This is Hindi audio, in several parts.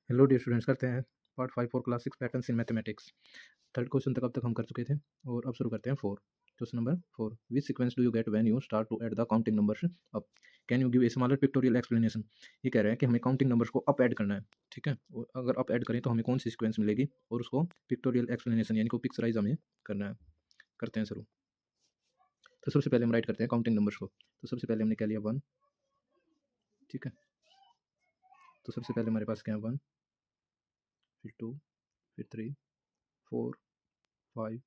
हेलो डियर स्टूडेंट्स, करते हैं part 5 for class 6 patterns in mathematics. Third question तक अब तक हम कर चुके थे और अब शुरू करते हैं 4। Question number 4, which sequence do you get when you start to add the counting numbers up? Can you give a smaller pictorial explanation? ये कह रहे हैं कि हमें काउंटिंग नंबर्स को अप ऐड करना है, ठीक है। और अगर अप ऐड करें तो हमें कौन सी सीक्वेंस मिलेगी और उसको पिक्टोरियल एक्सप्लेनेशन यानी को पिक्चराइज हमें करना है। करते हैं शुरू। तो सबसे पहले हम राइट करते हैं काउंटिंग नंबर्स को। तो सबसे पहले हमने क्या लिया 1, ठीक है। तो सबसे पहले हमारे पास क्या है 1, फिर 2, फिर 3, 4, 5,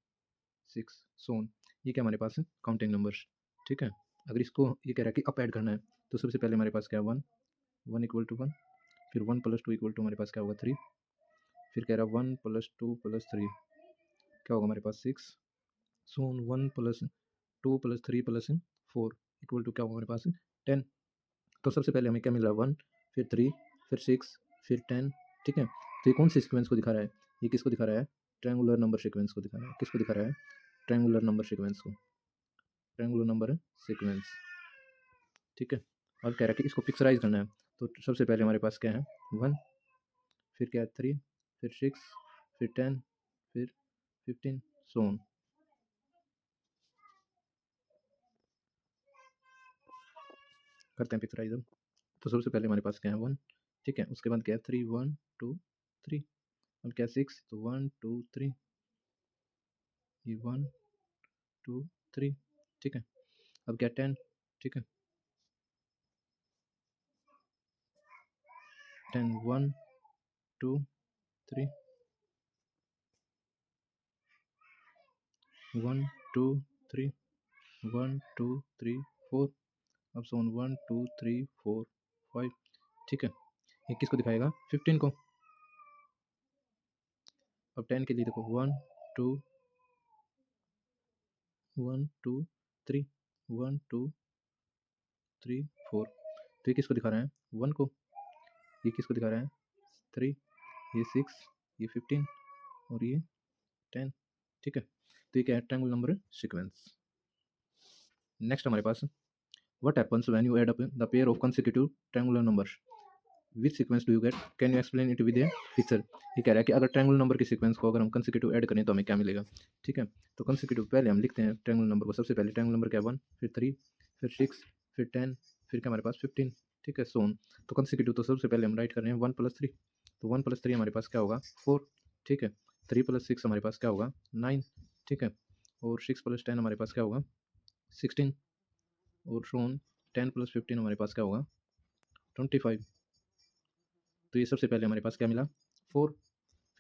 6 सोन। ये क्या हमारे पास है काउंटिंग नंबर्स, ठीक है। अगर इसको ये कह रहा है कि अप ऐड करना है तो सबसे पहले हमारे पास क्या है 1, 1 इक्वल टू 1, फिर 1 प्लस 2 इक्वल टू हमारे पास क्या होगा 3, फिर कह रहा है 1 प्लस 2 प्लस 3 क्या होगा हमारे पास 6 सोन, 1 plus 2 plus 3 plus 4 equal to क्या होगा हमारे पास 10। तो सबसे पहले हमें क्या मिला 1, फिर 3, फिर 6, फिर 10, ठीक है। तो ये कौन सी सीक्वेंस को दिखा रहा है? ये किसको दिखा रहा है? ट्रायंगुलर नंबर सीक्वेंस को दिखा रहा है। किसको दिखा रहा है? ट्रायंगुलर नंबर सीक्वेंस को, ट्रायंगुलर नंबर सीक्वेंस, ठीक है। और कह रहा है कि इसको पिक्चराइज करना है। तो सबसे पहले हमारे पास क्या है 1, फिर क्या है 3, फिर 6, फिर 10, फिर 15 सो ऑन। करते हैं पिक्चराइज अब। तो सबसे पहले हमारे पास क्या है 1, ठीक है। उसके बाद क्या है 3, 1 2 3, अब क्या 6, तो 1 2 3, ये 1 2 3, ठीक है। अब क्या 10, ठीक है। 10 1 2 3, 1 2 3, 1 2 3 4, अब सोन 1 2 3 4 5, ठीक है। ये किसको दिखाएगा 15 को। अब 10 के लिए देखो 1 2 1 2 3, 1 2 3 4, तो ये किसको दिखा रहा है 1 को। ये किसको दिखा रहा है 3, ये 6, ये 15 और ये 10, ठीक है। तो ये क्या है ट्रायंगल नंबर सीक्वेंस। नेक्स्ट हमारे पास what happens when you add up the pair of consecutive triangular numbers, which sequence do you get, can you explain it with a picture? ये कह रहा है कि अगर ट्रायंगुलर नंबर की सीक्वेंस को अगर हम कंसेक्यूटिव ऐड करें तो हमें क्या मिलेगा, ठीक है। तो कंसेक्यूटिव पहले हम लिखते हैं ट्रायंगुलर नंबर को। सबसे पहले ट्रायंगुलर नंबर क्या है 1, फिर 3, फिर 6, फिर 10, फिर क्या हमारे पास 15, ठीक है सोन। तो कंसेक्यूटिव तो सबसे पहले हम राइट कर रहे हैं 1 प्लस 3, तो 1 प्लस 3 हमारे पास क्या होगा 4, ठीक है। 3 प्लस 6 हमारे पास क्या होगा 9, ठीक है। और 6 प्लस 10 हमारे पास क्या होगा 16, और सोन 10 प्लस 15 हमारे पास क्या होगा 25। तो ये सबसे पहले हमारे पास क्या मिला 4,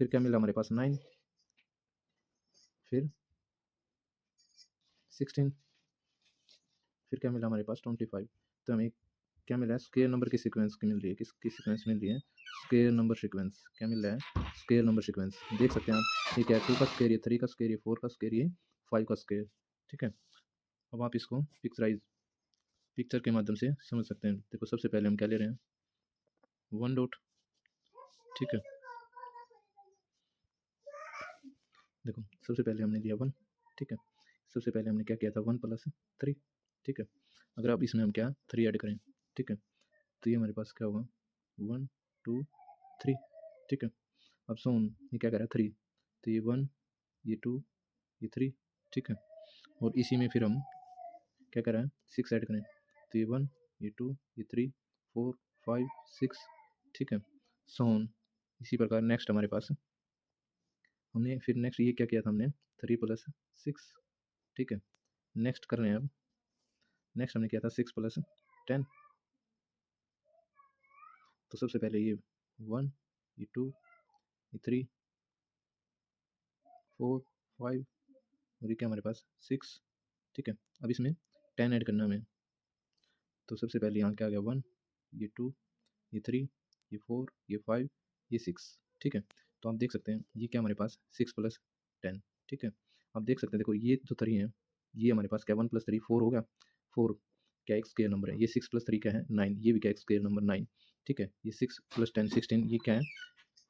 फिर क्या मिला हमारे पास 9, फिर 16, फिर क्या मिला हमारे पास 25। तो हमें क्या मिला है स्क्वायर नंबर की सीक्वेंस की मिल रही है। किसकी सीक्वेंस मिल रही है? Square number sequence. क्या मिल रहा है? Square number sequence. देख सकते हैं आप, ये क्या है 2 का स्क्वायर, ये 3 का स्क्वायर, ये 4 का स्क्वायर, ये 5 का स्क्वायर, ठीक है। अब आप इसको पिक्चर के माध्यम से समझ सकते हैं। देखो सबसे पहले हम क्या ले रहे हैं 1 डॉट, ठीक है। देखो सबसे पहले हमने लिया 1, ठीक है। सबसे पहले हमने क्या किया था 1 प्लस 3, ठीक है। अगर आप इसमें हम क्या 3 ऐड करें, ठीक है, तो ये हमारे पास क्या होगा 1 2 3, ठीक है। अब सोन ये क्या कर रहा है 3, तो ये 1, ये 2, ये 3, ठीक है। और इसी में फिर हम क्या कर रहे हैं 6 ऐड करें, तो ये 1, ये 2, ये 3 4 5 6, ठीक है सोन। इसी प्रकार नेक्स्ट हमारे पास हमने फिर नेक्स्ट ये क्या किया था हमने 3 प्लस 6, ठीक है। नेक्स्ट कर रहे हैं अब, नेक्स्ट हमने किया था 6 प्लस 10। तो सबसे पहले ये 1, ये 2, ये 3 4 5 और ये क्या हमारे पास 6, ठीक है। अब इसमें 10 ऐड करना हमें। तो सबसे पहले यहाँ क्या आ गया 1, ये 2, ये 3, ये 4, ये 5, ये 6, ठीक है। तो आप देख सकते हैं ये क्या हमारे पास 6 प्लस 10, ठीक है। आप देख सकते हैं देखो ये जो 3 है ये हमारे पास क्या 1 प्लस 3 4 हो गया। 4 क्या एक स्क्वायर नंबर है। ये 6 प्लस 3 क्या है 9, ये भी क्या एक स्क्वायर नंबर 9, ठीक है। ये 6 प्लस 10 16, ये क्या है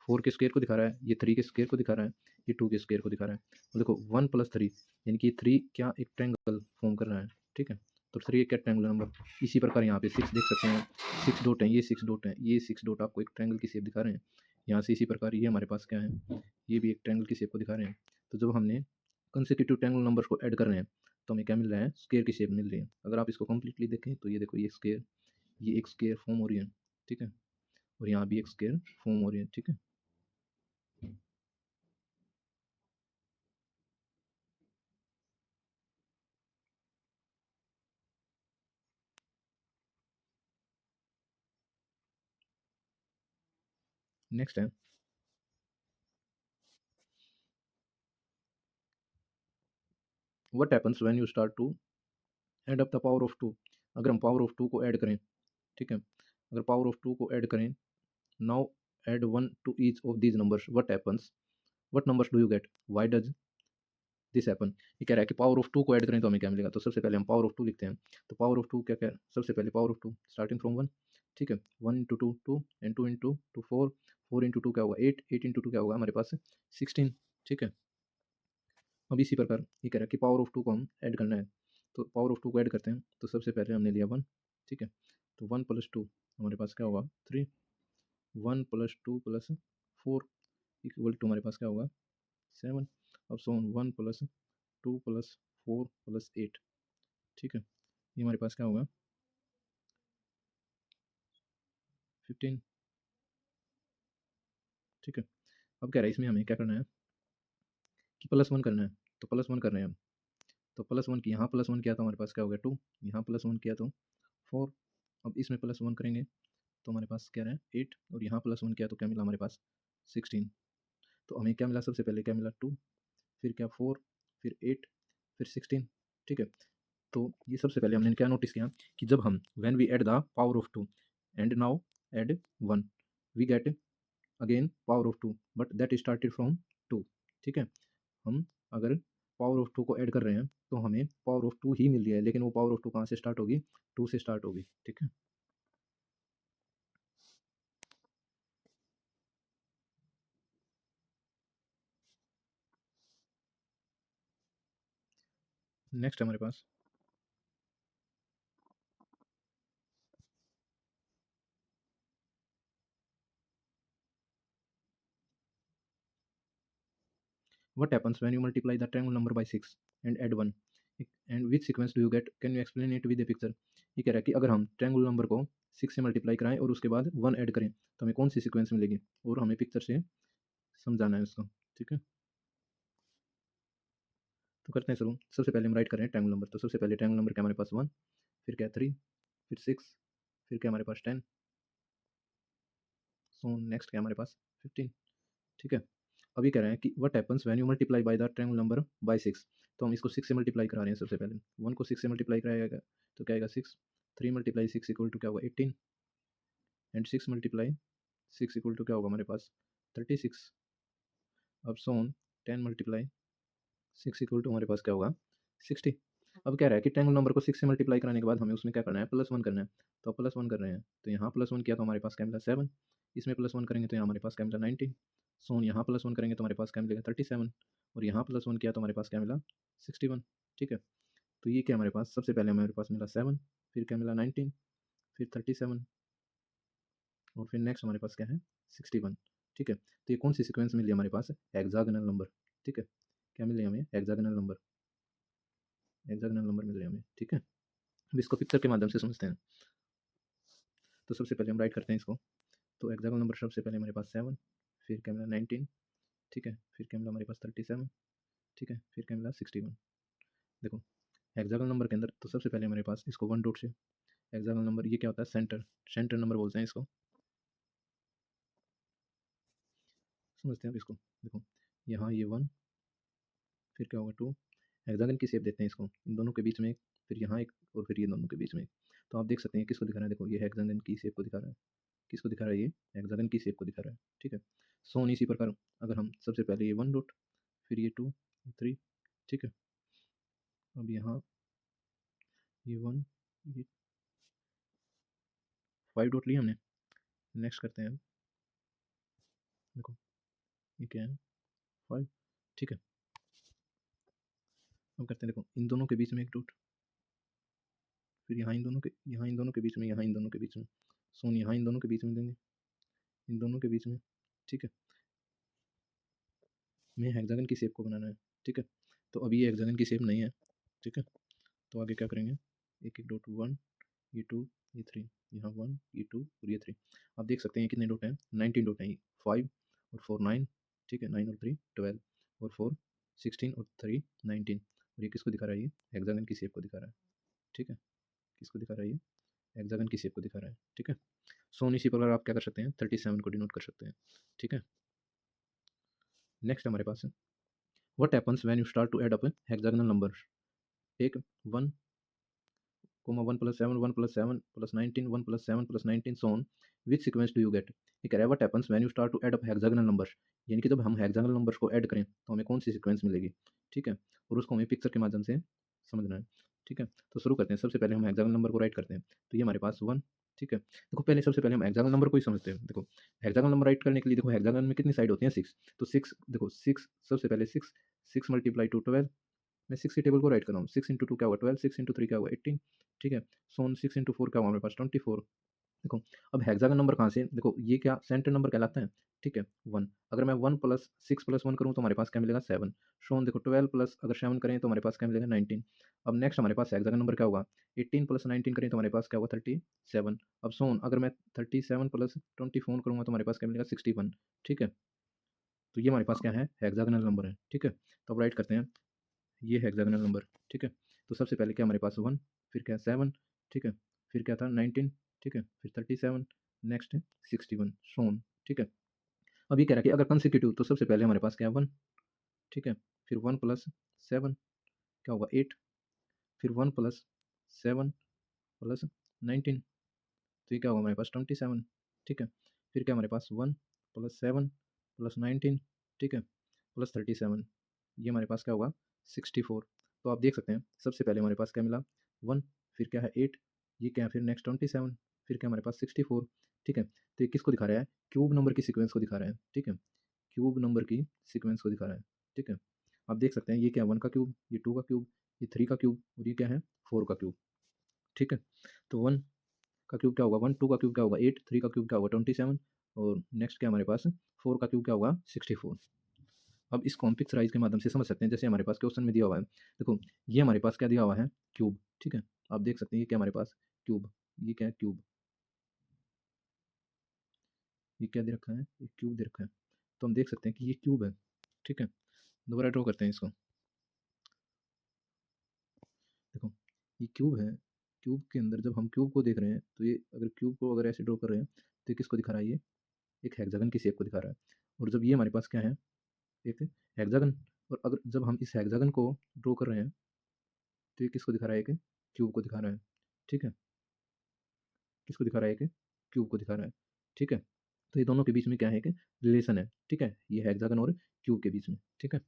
4 के स्क्वायर को दिखा रहा है, ये 3 के स्क्वायर को दिखा रहा है, ये 2 के स्क्वायर को दिखा रहा है। और देखो 1 प्लस 3 यानी कि 3 क्या एक ट्रायंगल फॉर्म कर रहा है, ठीक है। तो 3 एक क्या ट्रायंगुलर नंबर। इसी प्रकार यहाँ पे 6 देख सकते हैं, 6 डॉट हैं, ये 6 डॉट हैं, ये 6 डॉट आपको एक ट्रायंगल की शेप दिखा रहे हैं, यहाँ से इसी प्रकार ये हमारे पास क्या है, ये भी एक ट्रायंगल की शेप को दिखा रहे हैं। तो जब हमने कंसेक्यूटिव ट्रायंगल नंबर्स को ऐड कर रहे हैं तो हमें क्या मिल रहा है, स्क्वायर की शेप मिल रही है। अगर आप इसको कंप्लीटली देखें तो ये देखो, ये एक स्क्वायर फॉर्म हो रही है, ठीक है, और यहाँ भी एक स्क्वायर फॉर्म हो रही है, ठीक है। नेक्स्ट है, what happens when you start to add up the power of two. अगर हम पावर ऑफ टू को ऐड करें, ठीक है, अगर पावर ऑफ टू को ऐड करें, now add one to each of these numbers, what happens, what numbers do you get, why does this happen. ये कह रहा है कि पावर ऑफ टू को ऐड करें तो हमें क्या मिलेगा। तो सबसे पहले हम पावर ऑफ टू लिखते हैं। तो पावर ऑफ टू क्या क्या, सबसे पहले power of two starting from one, ठीक है, one into two two, and two into two four, four into two क्या होगा एट, एट इंटू टू क्या होगा हमारे पास 16, ठीक है। अब इसी प्रकार ये कह रहा है कि पावर ऑफ टू को हम ऐड करना है। तो पावर ऑफ टू को ऐड करते हैं। तो सबसे पहले हमने लिया वन, ठीक है, तो वन प्लस टू हमारे पास क्या होगा three, one plus two plus four equal to हमारे पास क्या होगा सेवन। अब so one plus two plus four plus eight, ठीक है, ये हमारे पास क्या होगा 15, ठीक है। अब कह रहा है इसमें हमें क्या करना है कि प्लस वन करना है। तो प्लस वन कर रहे हैं हम। तो प्लस वन की यहाँ प्लस वन किया तो हमारे पास क्या हो गया टू, यहाँ प्लस वन किया तो फोर। अब इसमें प्लस वन करेंगे तो हमारे पास क्या रहा है एट, और यहाँ प्लस वन किया तो क्या मिला हमारे पास 16। तो हमें क्या मिला, सबसे पहले क्या मिला टू, फिर क्या फोर, फिर एट, फिर 16, ठीक है। तो ये सबसे पहले हमने क्या नोटिस किया कि जब हम when we add the power of two and now add one, we get again power of two but that started from two, ठीक है। हम अगर पावर ऑफ टू को ऐड कर रहे हैं तो हमें पावर ऑफ टू ही मिल रही है, लेकिन वो पावर ऑफ टू कहाँ से स्टार्ट होगी, टू से स्टार्ट होगी, ठीक है। नेक्स्ट हमारे पास what happens when you multiply the triangle number by 6 and add 1, and which sequence do you get, can you explain it with a picture। ये कह रहा है कि अगर हम ट्रायंगल नंबर को 6 से मल्टीप्लाई कराएं और उसके बाद 1 ऐड करें तो हमें कौन सी सीक्वेंस मिलेगी, और हमें पिक्चर से समझाना है उसको, ठीक है। तो करते हैं शुरू। सबसे पहले हम राइट कर रहे हैं ट्रायंगल नंबर। तो सबसे पहले ट्रायंगल नंबर क्या हमारे पास वन, फिर क्या थ्री, फिर सिक्स, फिर क्या हमारे पास 10, सो नेक्स्ट क्या हमारे पास 15, ठीक है। अभी कह रहे हैं कि what happens when you multiply by the triangle number by six. तो हम इसको सिक्स से मल्टीप्लाई करा रहे हैं। सबसे पहले वन को सिक्स से मल्टीप्लाई कराएगा तो क्या आएगा six, three multiply six equal to क्या होगा 18, and six multiply six equal to क्या होगा हमारे पास 36। अब सोन ten multiply six equal to हमारे पास क्या होगा 60। अब कह रहा है कि ट्रायंगल नंबर को सिक्स से मल्टीप्लाई कराने के बाद हमें उसमें क्या करना है, प्लस वन करना है। तो प्लस वन कर रहे हैं तो यहाँ प्लस वन किया तो हमारे पास क्या मिला सेवन, इसमें प्लस वन करेंगे तो यहाँ हमारे पास क्या मिला 19, सोन यहाँ प्लस वन करेंगे तो हमारे पास क्या मिलेगा 37, और यहाँ प्लस वन किया तो हमारे पास क्या मिला 61, ठीक है। तो ये क्या हमारे पास, सबसे पहले हमारे पास मिला सेवन, फिर क्या मिला 19, फिर 37, और फिर नेक्स्ट हमारे पास क्या है 61, ठीक है। तो ये कौन सी सीक्वेंस मिली हमारे पास, हेक्सागोनल नंबर, ठीक है। क्या मिल रही है हमें, हेक्सागोनल नंबर, हेक्सागोनल नंबर मिल रहे हैं हमें, ठीक है। अब इसको पिक्चर के माध्यम से समझते हैं। तो सबसे पहले हम राइट करते हैं इसको। तो हेक्सागोनल नंबर सबसे पहले हमारे पास सेवन, फिर क्या मिला 19, ठीक है, फिर क्या मिला हमारे पास 37, ठीक है, फिर क्या मिला 61। देखो हेक्सागोनल नंबर के अंदर तो सबसे पहले हमारे पास इसको वन डॉट से, हेक्सागोनल नंबर ये क्या होता है सेंटर, सेंटर नंबर बोलते हैं इसको, समझते हैं अब इसको। देखो यहाँ ये वन, फिर क्या होगा टू, हेक्सागन की शेप देते हैं इसको, इन दोनों के बीच में एक, फिर यहाँ एक, और फिर ये दोनों के बीच में एक। तो आप देख सकते हैं किसको दिखा रहा है, देखो ये हेक्सागन की शेप को दिखा रहा है, किसको दिखा रहा है, ये हेक्सागन की शेप को दिखा रहा है, ठीक है। सोन इसी प्रकार अगर हम सबसे पहले ये वन डॉट, फिर ये टू, ये थ्री, ठीक है। अब यहाँ ये वन, ये फाइव डॉट लिया हमने। नेक्स्ट करते हैं, देखो ये क्या है फाइव, ठीक है। अब करते हैं, देखो इन दोनों के बीच में एक डॉट, फिर यहाँ इन दोनों के, यहाँ इन दोनों के बीच में, यहाँ इन दोनों के बीच में, सोन यहाँ इन दोनों के बीच में देंगे, इन दोनों के बीच में, ठीक है, हमें हेक्सागन की शेप को बनाना है। ठीक है, तो अभी ये हेक्सागन की शेप नहीं है। ठीक है, तो आगे क्या करेंगे, एक एक डॉट 1 ये 2 ये 3, यहाँ 1 ये 2 और ये 3। आप देख सकते हैं ये कितने डॉट हैं, 19 डॉट हैं। 5 और 4 9, ठीक है, 9 और 3 12 और 4 16 और 3 19। और ये किसको दिखा रहा है, ये हेक्सागन की शेप को दिखा रहा है। ठीक है, किसको दिखा रहा है, ये हेक्सागन की शेप को दिखा रहा है। ठीक है, सो इसी प्रकार आप क्या कर सकते हैं, 37 को डिनोट कर सकते हैं। ठीक है, नेक्स्ट हमारे पास है what happens when you start to add up hexagonal numbers. एक 1 1 plus 7 1 plus 7 plus 19 1 plus 7 plus 19 so on which sequence do you get. ये कह रहा है what happens when you start to add up hexagonal numbers, यानी कि जब हम हेक्सागोनल नंबर्स को ऐड करें तो हमें कौन सी सीक्वेंस मिलेगी। ठीक है, और उसको हमें पिक्चर के माध्यम से समझना है। ठीक है, तो शुरू करते हैं। सबसे पहले हम हेक्सागोनल नंबर को राइट करते हैं, तो ये हमारे पास 1। ठीक है, देखो पहले सबसे पहले हम हेक्सागोनल नंबर को ही समझते हैं। देखो हेक्सागोनल नंबर राइट करने के लिए देखो हेक्सागोनल में कितनी साइड होती है, 6। तो 6 देखो 6 सबसे पहले 6 6 मल्टीप्लाई टू 12। मैं 6 की टेबल को राइट कर रहा हूँ। 6 इंटू 2 क्या हुआ 12, 6 इंटू 3 क्या हुआ 18। ठीक है, सो ऑन 6 इंटू 4 क्या हुआ हमारे पास 24। देखो अब हेक्सागन नंबर कहाँ से, देखो ये क्या सेंटर नंबर कहलाता है। ठीक है, 1। अगर मैं 1 प्लस 6 प्लस 1 करूँ तो हमारे पास क्या मिलेगा 7। शोन देखो 12 प्लस अगर 7 करें तो हमारे पास क्या मिलेगा 19। अब नेक्स्ट हमारे पास हेक्सागन नंबर क्या होगा, 18 प्लस 19 करें तो हमारे पास क्या होगा 37। अब सोन अगर मैं 37 प्लस 24 करूँगा तो हमारे पास क्या मिलेगा 61। ठीक है, तो ये हमारे पास क्या है हेक्सागोनल नंबर है। ठीक है, तो अब राइट करते हैं ये हेक्सागोनल नंबर। ठीक है, तो सबसे पहले क्या हमारे पास 1, फिर क्या 7। ठीक है, फिर क्या था 19। ठीक है, फिर 37, नेक्स्ट है 61 सोन। ठीक है, अब ये कह रहा है कि अगर कंसेक्यूटिव तो सबसे पहले हमारे पास क्या है 1। ठीक है, फिर 1 प्लस 7 क्या होगा 8, फिर 1 प्लस 7 प्लस 19, तो ये क्या होगा हमारे पास 27। ठीक है, फिर क्या हमारे पास 1 प्लस 7 प्लस 19। ठीक है, प्लस 37, ये हमारे पास क्या होगा 64। तो आप देख सकते हैं सबसे पहले हमारे पास क्या मिला 1, फिर क्या है 8, ये क्या है फिर नेक्स्ट 27, फिर क्या हमारे पास 64। ठीक है, तो ये किसको दिखा रहा है, क्यूब नंबर की सीक्वेंस को दिखा रहा है। ठीक है, क्यूब नंबर की सीक्वेंस को दिखा रहा है। ठीक है, आप देख सकते हैं ये क्या है 1 का क्यूब, ये 2 का क्यूब, ये 3 का क्यूब और ये क्या है 4 का क्यूब। ठीक है, तो 1 का क्यूब क्या होगा 1, 2 का क्यूब क्या होगा 8, 3 का क्यूब क्या होगा 27 और नेक्स्ट क्या हमारे पास 4 का क्यूब क्या होगा 64। अब इसको हम पिक्चराइज के माध्यम से समझ सकते हैं, जैसे हमारे पास क्वेश्चन में दिया हुआ है। देखो ये हमारे पास क्या दिया हुआ है क्यूब। ठीक है, आप देख सकते हैं ये क्या हमारे पास क्यूब, ये क्या है क्यूब, ये क्या दे रखा है ये क्यूब दे रखा है। तो हम देख सकते हैं कि ये क्यूब है। ठीक है, दोबारा ड्रॉ करते हैं इसको। देखो ये क्यूब है, क्यूब के अंदर जब हम क्यूब को देख रहे हैं तो ये अगर क्यूब को अगर ऐसे ड्रॉ कर रहे हैं तो ये किसको दिखा रहा है, ये एक हेक्सागन की शेप को दिखा रहा है। और जब ये हमारे पास क्या है एक हेक्सागन, और अगर जब हम इस हेक्सागन को ड्रॉ कर रहे हैं तो ये किसको दिखा रहा है, एक क्यूब को दिखा रहा है। ठीक है, किसको दिखा रहा है, एक क्यूब को दिखा रहा है। ठीक है, तो ये दोनों के बीच में क्या है, एक रिलेशन है। ठीक है, ये हेक्सागन और क्यूब के बीच में। ठीक है,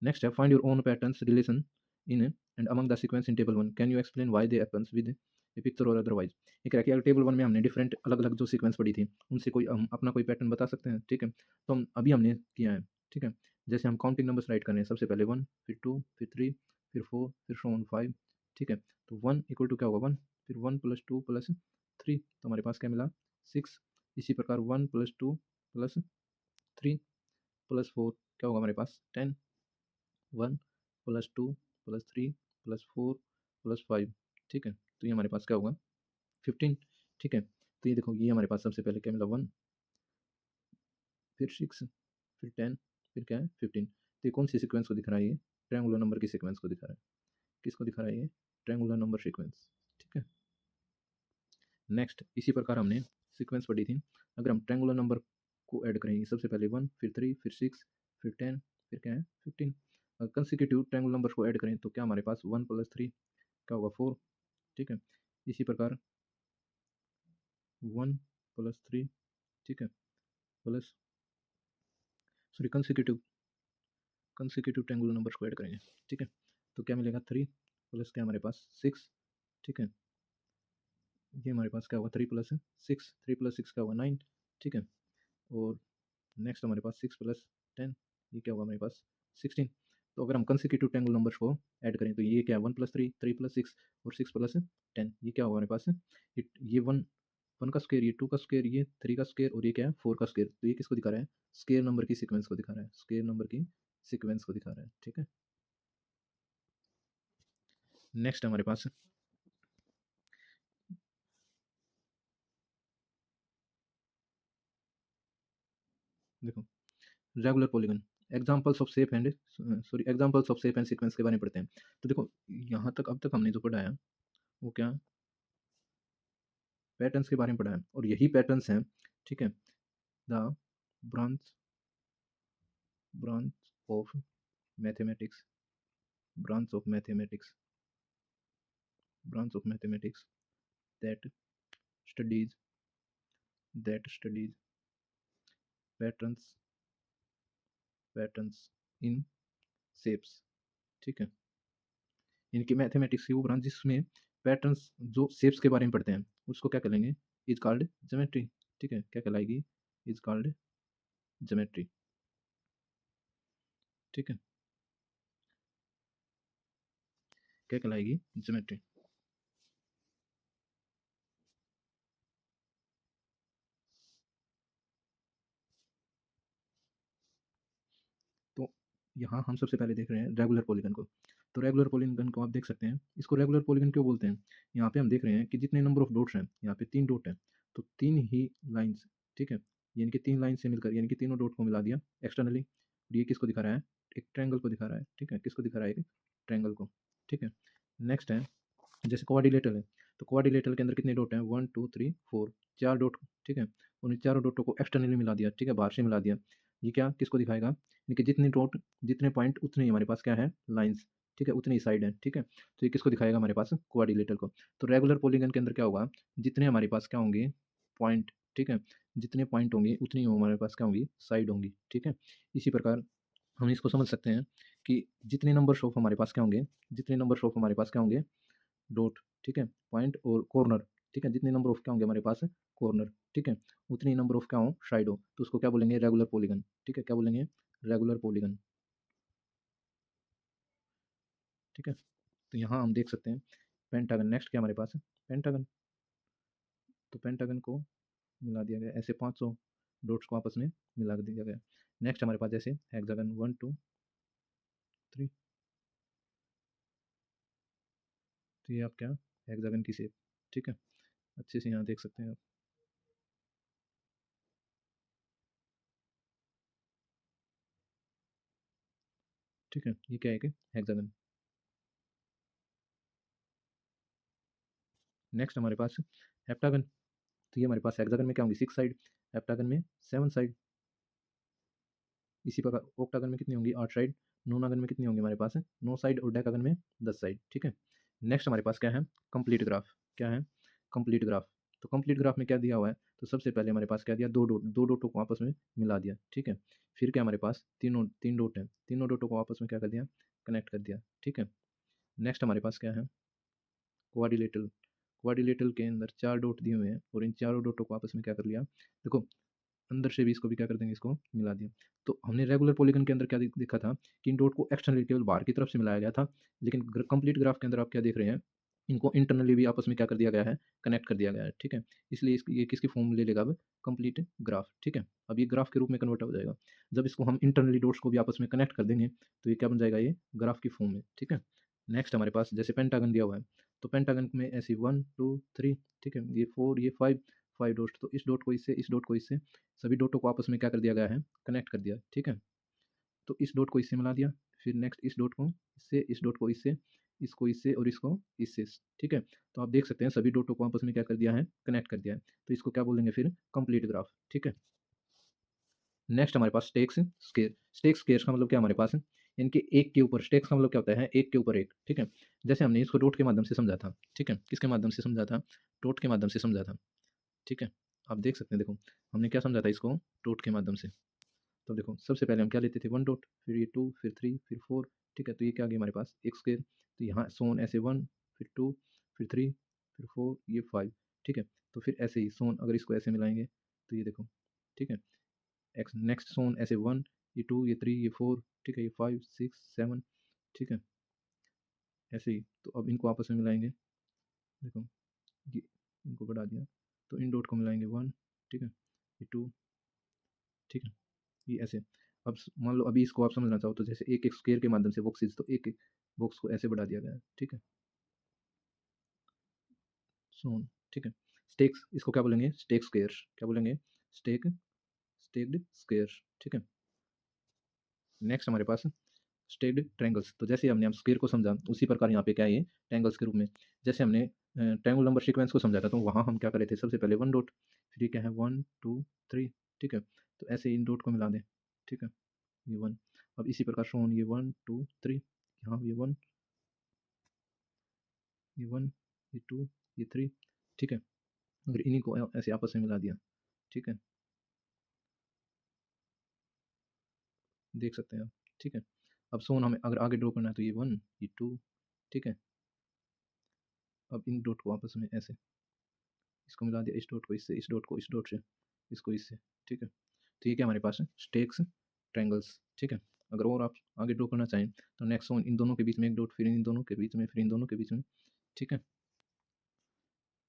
नेक्स्ट है find your own patterns relation in and among the sequence in table 1, can you explain why they happens with a picture और अदरवाइज। ये कह रहा है कि अगर टेबल 1 में हमने डिफरेंट अलग अलग जो सीक्वेंस पढ़ी थी उनसे कोई हम अपना कोई पैटर्न बता सकते हैं। ठीक है, तो हम अभी हमने किया है। ठीक है, जैसे हम काउंटिंग नंबर्स राइट कर रहे हैं, सबसे पहले 1 फिर 2 फिर 3 फिर 4 फिर सो ऑन 5। ठीक है, तो 1 इक्वल टू क्या होगा 1, फिर 1 प्लस 2 प्लस 3 तो हमारे पास क्या मिला 6। इसी प्रकार 1 प्लस 2 प्लस 3 प्लस 4 क्या होगा हमारे पास 10। 1 प्लस 2 प्लस 3 प्लस 4 प्लस 5। ठीक है, तो ये हमारे पास क्या होगा 15। ठीक है, तो ये देखो ये हमारे पास सबसे पहले क्या मिला 1, फिर 6, फिर 10, फिर क्या है 15। तो ये कौन सी सीक्वेंस को दिख रहा है, ये ट्रायंगुलर नंबर की सीक्वेंस को दिखा रहा है। किसको दिखा रहा है, ये ट्रायंगुलर नंबर सीक्वेंस। ठीक है, नेक्स्ट इसी प्रकार हमने सीक्वेंस पढ़ी थी। अगर हम ट्रायंगुलर नंबर को ऐड करेंगे, सबसे पहले 1 फिर 3 फिर 6 फिर 10 फिर क्या है 15। अगर कंसेक्यूटिव ट्रायंगुलर नंबर्स को ऐड करें तो क्या हमारे पास 1 प्लस 3 क्या होगा 4। ठीक है, इसी प्रकार 1 प्लस 3। ठीक है, plus sorry consecutive triangular numbers को ऐड करेंगे। ठीक है, तो क्या मिलेगा 3 प्लस क्या हमारे पास 6। ठीक है, ये हमारे पास क्या होगा 3 प्लस 6, 3 प्लस 6 क्या होगा 9। ठीक है, और नेक्स्ट हमारे पास 6 प्लस 10, ये क्या होगा हमारे पास 16। तो अगर हम कंसेक्यूटिव ट्रायंगुलर नंबर्स को ऐड करें तो ये क्या है 1 प्लस 3, 3 प्लस 6 और 6 प्लस 10, ये क्या होगा हमारे पास ये 1 1 का स्क्वायर, ये 2 का स्क्वायर, ये 3 का स्क्वायर और ये क्या है 4 का स्क्वायर। तो ये किसको दिखा रहा है? स्क्वायर नंबर की सीक्वेंस को दिखा रहा है, स्क्वायर नंबर की सीक्वेंस को दिखा रहा है। ठीक है, नेक्स्ट हमारे पास देखो regular polygon, examples of shape and examples of shape and sequence के बारे में पढ़ते हैं। तो देखो यहाँ तक अब तक हमने जो पढ़ा है वो क्या, पैटर्न्स के बारे में पढ़ा है, और यही पैटर्न्स हैं, ठीक है, the branch branch of mathematics, branch of mathematics branch of mathematics that studies that studies patterns patterns in shapes। ठीक है, इनकी मैथमेटिक्स की वो ब्रांच जिसमें पैटर्न्स जो शेप्स के बारे में पढ़ते हैं उसको क्या कहेंगे, इज कॉल्ड ज्योमेट्री। ठीक है, क्या कहलाएगी, इज कॉल्ड ज्योमेट्री। ठीक है, क्या कहलाएगी, ज्योमेट्री। तो यहाँ हम सबसे पहले देख रहे हैं रेगुलर पॉलीगन को। तो रेगुलर पॉलीगन को आप देख सकते हैं, इसको रेगुलर पॉलीगन क्यों बोलते हैं। यहाँ पे हम देख रहे हैं कि जितने नंबर ऑफ डॉट्स हैं, यहाँ पे 3 डॉट हैं, तो 3 ही लाइंस, ठीक है, यानी कि 3 लाइन से मिलकर, यानी कि तीनों डॉट को मिला दिया एक्सटर्नली। और ये किसको दिखा रहा है, एक ट्रायंगल को दिखा रहा है। ठीक है, किसको दिखा रहा है, एक ट्रायंगल को। ठीक है, नेक्स्ट है जैसे कोऑर्डिनेटर है, तो कोऑर्डिनेटर के अंदर कितने डॉट हैं, 1 2 3 4, 4 डॉट। ठीक है, उन चारों डॉटों को एक्सटर्नली मिला दिया, ठीक है, बाहर से मिला दिया। ये क्या किसको दिखाएगा, यानी कि जितने डॉट, जितने पॉइंट, उतने ही हमारे पास क्या है, लाइंस। ठीक है, उतनी ही साइड है। ठीक है, तो ये किसको दिखाएगा, हमारे पास कोऑर्डिनेटर को। तो रेगुलर पॉलीगन के अंदर क्या होगा, जितने हमारे पास क्या होंगे, पॉइंट, ठीक है, जितने पॉइंट होंगे उतनी हमारे पास क्या होंगी, साइड होंगी। ठीक है, इसी प्रकार हम इसको समझ सकते हैं कि जितने नंबर ऑफ हमारे पास क्या होंगे, जितने नंबर ऑफ हमारे पास क्या होंगे, डॉट, ठीक है, पॉइंट और कॉर्नर। ठीक है, जितने नंबर ऑफ क्या होंगे हमारे पास कॉर्नर, ठीक है, उतनी नंबर ऑफ क्या हो, साइड हो, तो उसको क्या बोलेंगे, रेगुलर पॉलीगन। ठीक है, क्या बोलेंगे, रेगुलर पॉलीगन। ठीक है, तो यहाँ हम देख सकते हैं पेंटागन। नेक्स्ट क्या हमारे पास है, पेंटागन। तो पेंटागन को मिला दिया गया, ऐसे 500 डॉट्स को आपस में मिला दिया गया। नेक्स्ट हमारे पास जैसे हेक्सागन 1 2 3, तो ये आप क्या, हेक्सागन की शेप। ठीक है, अच्छे से यहाँ देख सकते हैं आप। ठीक है, ये क्या है कि हेक्सागन। नेक्स्ट हमारे पास हेप्टागन। तो ये हमारे पास हेक्सागन में क्या होंगी, 6 साइड, हेप्टागन में 7 साइड। इसी प्रकार ऑक्टागन में कितनी होंगी, 8 साइड। नोनागन में कितनी होंगी हमारे पास 9 साइड, और डेकागन में 10 साइड। ठीक है, नेक्स्ट हमारे पास क्या है, कंप्लीट ग्राफ। क्या है, कंप्लीट ग्राफ। तो कंप्लीट ग्राफ में क्या दिया हुआ है, तो सबसे पहले हमारे पास क्या दिया, दो डॉटों को आपस में मिला दिया। ठीक है, फिर क्या हमारे पास तीन डॉट है, तीनों डॉटों को आपस में क्या कर दिया, कनेक्ट कर दिया। ठीक है, नेक्स्ट हमारे पास क्या है, क्वाड्रिलेटरल। क्वाड्रिलेटरल के अंदर 4 डॉट दिए हुए हैं, और इन चारों डॉटों को आपस में क्या कर लिया, देखो अंदर से भी इसको भी क्या कर देंगे, इसको मिला दिया। तो हमने रेगुलर पॉलीगन के अंदर क्या देखा था कि इन डॉट को एक्सटर्नली केवल बाहर की तरफ से मिलाया गया था, लेकिन कंप्लीट ग्राफ के अंदर आप क्या देख रहे हैं, इनको इंटरनली भी आपस में क्या कर दिया गया है, कनेक्ट कर दिया गया है। ठीक है, इसलिए ये किसकी फॉर्म ले लेगा अब, कंप्लीट ग्राफ। ठीक है, अब ये ग्राफ के रूप में कन्वर्ट हो जाएगा। जब इसको हम इंटरनली डॉट्स को भी आपस में कनेक्ट कर देंगे तो ये क्या बन जाएगा, ये ग्राफ की फॉर्म में। ठीक है, नेक्स्ट हमारे पास जैसे पेंटागन दिया हुआ है, तो पेंटागन में ऐसी 1 2 3, ठीक है, ये 4, ये 5, 5 डॉट्स। तो इस डॉट को इससे, इस डॉट को इससे, सभी डॉटों को आपस में क्या कर दिया गया है, कनेक्ट कर दिया। ठीक है, तो इस डॉट को इससे मिला दिया, फिर नेक्स्ट इस डॉट को इससे, इस डॉट को इससे, इसको इससे और इसको इससे। ठीक है, तो आप देख सकते हैं सभी डॉटों को आपस में क्या कर दिया है, कनेक्ट कर दिया है। तो इसको क्या बोलेंगे फिर, कंप्लीट ग्राफ। ठीक है, नेक्स्ट हमारे पास स्टेक्स स्केयर। स्टेक्स स्केयर का मतलब क्या हमारे पास है, इनके एक के ऊपर, स्टेक्स का मतलब क्या होता है, एक के ऊपर एक। ठीक है, जैसे हमने इसको डॉट के माध्यम से समझा था। ठीक है, किसके माध्यम से समझा था, डॉट के माध्यम से समझा था। ठीक है, आप देख सकते हैं, देखो हमने क्या समझा था इसको, डॉट के माध्यम से। तो देखो सबसे पहले हम क्या लेते थे, 1 डॉट, फिर ये 2, फिर 3, फिर 4। ठीक है, तो ये क्या आ गया हमारे पास, एक स्क्वायर। तो यहाँ सोन ऐसे 1, फिर 2, फिर 3, फिर 4, ये 5। ठीक है, तो फिर ऐसे ही सोन, अगर इसको ऐसे मिलाएंगे तो ये देखो। ठीक है, एक्स नेक्स्ट सोन ऐसे 1, ये 2, ये 3, ये 4। ठीक है, ये 5 6 7। ठीक है, ऐसे ही। तो अब इनको आपस में मिलाएंगे, देखो ये, इनको बढ़ा दिया, तो इन डॉट को मिलाएंगे 1, ठीक है, ये 2, ठीक है, ये ऐसे। अब मान लो अभी इसको आप समझना चाहो तो जैसे एक एक स्क्वायर के माध्यम से बॉक्सेस, तो एक एक बॉक्स को ऐसे बढ़ा दिया गया है, ठीक है, सोन, ठीक है। स्टेक्स, इसको क्या बोलेंगे, स्टेक स्क्वायर, क्या बोलेंगे, स्टेक, स्टेक्ड स्क्वायर, ठीक है। नेक्स्ट हमारे पास स्टेक्ड ट्रायंगल्स। तो जैसे हमने हम स्क्वायर को समझा उसी प्रकार यहाँ पे क्या है ये ट्रायंगल्स के रूप में। जैसे हमने ट्रायंगल नंबर सीक्वेंस को समझा था तो वहाँ हम क्या कर रहे थे, सबसे पहले वन डॉट, फिर ये क्या है 1 2 3, ठीक है। तो ऐसे इन डॉट को मिला दें, ठीक है, ये 1। अब इसी प्रकार शोन ये 1 2 3, यहाँ ये 1, ये 1, ये 2, ये 3, ठीक है। अगर इन्हीं को ऐसे आपस में मिला दिया, ठीक है, देख सकते हैं आप, ठीक है। अब सोन हमें अगर आगे ड्रॉ करना है तो ये 1 ये 2, ठीक है। अब इन डॉट को आपस में ऐसे इसको मिला दिया, इस डॉट को इससे, इस डॉट को इस डॉट से, इसको इससे, ठीक है। तो ये क्या हमारे पास है, स्टेक्स ट्रायंगल्स, ठीक है। अगर और आप आगे ड्रॉ करना चाहें तो नेक्स्ट वन इन दोनों के बीच में एक डॉट, फिर इन दोनों के बीच में, फिर इन दोनों के बीच में, ठीक है,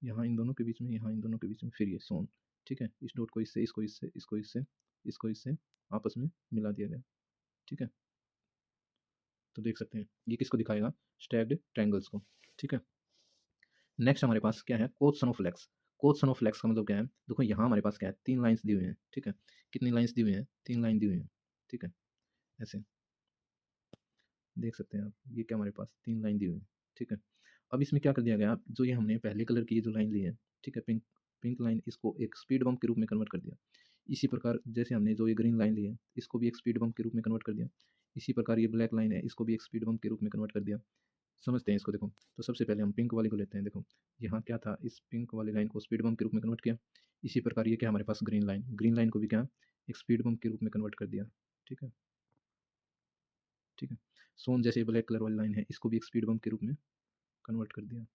यहाँ इन दोनों के बीच में, यहाँ इन दोनों के बीच में, फिर ये सोन, ठीक है। इस डॉट को इससे, इसको इससे, इसको इससे, इसको इससे आपस में मिला दिया गया, ठीक है। तो देख सकते हैं ये किसको दिखाएगा, स्टैक्ड ट्रायंगल्स को, ठीक है। नेक्स्ट हमारे पास क्या है, कोस सनोफ्लेक्स। कोस सनोफ्लेक्स का मतलब क्या है, देखो यहाँ हमारे पास क्या है, 3 लाइन्स दी हुई हैं, ठीक है। कितनी लाइन्स दी हुई हैं, 3 लाइन दी हुई हैं, ठीक है, ऐसे देख सकते हैं आप, ये क्या हमारे पास 3 लाइन दी हुई है, ठीक है। अब इसमें क्या कर दिया गया, जो ये हमने पहले कलर की जो लाइन ली है, ठीक है, पिंक, पिंक लाइन, इसको एक स्पीड बम्प के रूप में कन्वर्ट कर दिया। इसी प्रकार जैसे हमने जो ये ग्रीन लाइन ली है इसको भी एक स्पीड बम्प के रूप में कन्वर्ट कर दिया। इसी प्रकार ये ब्लैक लाइन है, इसको भी एक स्पीड बम्प के रूप में कन्वर्ट कर दिया। समझते हैं इसको, देखो। तो सबसे पहले हम पिंक वाली को लेते हैं, देखो यहाँ क्या था, इस पिंक वाली लाइन को स्पीड बम्प के रूप में कन्वर्ट किया। इसी प्रकार ये क्या हमारे पास ग्रीन लाइन, ग्रीन लाइन को भी क्या एक स्पीड बम्प के रूप में कन्वर्ट कर दिया, ठीक है, ठीक है। सोन जैसे ब्लैक कलर वाली लाइन है इसको भी एक स्पीड बम्प के रूप में कन्वर्ट कर दिया,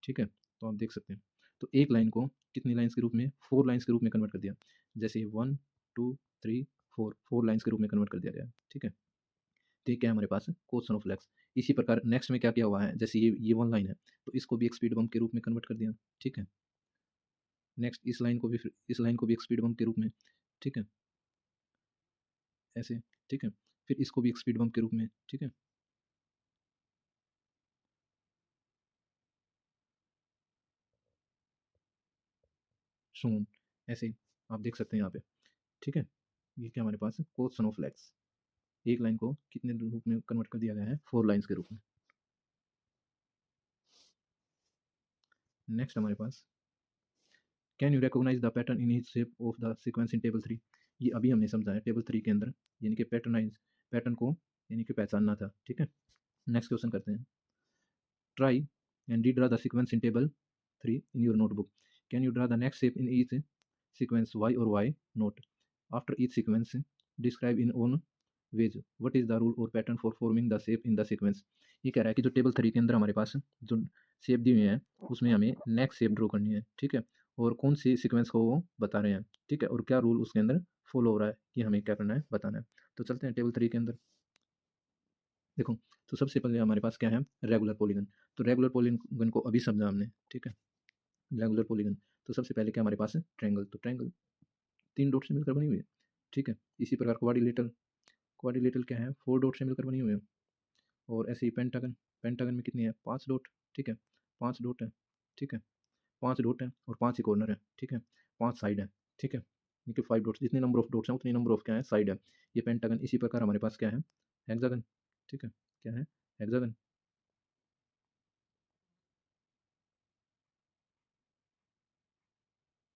ठीक है। तो आप देख सकते हैं, तो एक लाइन को कितनी लाइन्स के रूप में, 4 लाइन्स के रूप में कन्वर्ट कर दिया। जैसे 1 2 3 4, 4 लाइन्स के रूप में कन्वर्ट कर दिया गया, ठीक है। तो ये क्या है हमारे पास, कोसन ऑफ फ्लैक्स। इसी प्रकार नेक्स्ट में क्या किया हुआ है, जैसे ये 1 लाइन है तो इसको भी एक स्पीड बम्प के रूप में कन्वर्ट कर दिया, ठीक है। नेक्स्ट इस लाइन को भी, फिर इस लाइन को भी एक स्पीड बम्प के रूप में, ठीक है, ऐसे, ठीक है। फिर इसको भी एक स्पीड बम्प के रूप में, ठीक है, शोन, ऐसे आप देख सकते हैं यहाँ पे, ठीक है। ये क्या हमारे पास कोसन ऑफ फ्लैक्स, एक लाइन को कितने रूप में कन्वर्ट कर दिया गया है, 4 लाइन्स के रूप में। नेक्स्ट हमारे पास can you recognise the pattern in each shape of the sequence in table 3। ये अभी हमने समझा है टेबल 3 के अंदर, यानी कि पैटर्नाइज, पैटर्न को यानी कि पहचानना था, ठीक है। नेक्स्ट क्वेश्चन करते हैं, try and redraw the sequence in table 3 in your notebook. Can you draw the next shape in each sequence y or y not after each sequence describe in own ways what is the rule or pattern for forming the shape in the sequence। ये कह रहा है कि जो टेबल 3 के अंदर हमारे पास जो शेप दी हुई है उसमें हमें नेक्स्ट शेप ड्रॉ करनी है, ठीक है, और कौन सी सीक्वेंस को वो बता रहे हैं, ठीक है, और क्या रूल उसके अंदर फॉलो हो रहा है, ये हमें क्या करना है, बताना है। तो चलते हैं टेबल 3 के अंदर, देखो। तो सबसे पहले हमारे पास क्या है, रेगुलर पॉलीगन। तो रेगुलर पॉलीगन को अभी समझा हमने, ठीक है, रेगुलर पॉलीगन। तो सबसे पहले क्या हमारे पास है, ट्रायंगल। तो ट्रायंगल 3 डॉट से मिलकर बनी हुई है, ठीक है। इसी प्रकार क्वाड्रिलेटरल, क्वाड्रिलेटरल क्या है, 4 डॉट से मिलकर बनी हुई है। और ऐसे ही पेंटागन, पेंटागन में कितनी है, 5 डॉट, ठीक है, 5 डॉट है, ठीक है, 5 डॉट है और 5 ही कॉर्नर है, ठीक है, 5 साइड है, ठीक है। ये 5 डॉट्स, जितने नंबर ऑफ डॉट्स हैं उतनी नंबर ऑफ क्या है, साइड है, ये पेंटागन। इसी प्रकार हमारे पास क्या है, हेक्सागन, ठीक है, क्या है, हेक्सागन,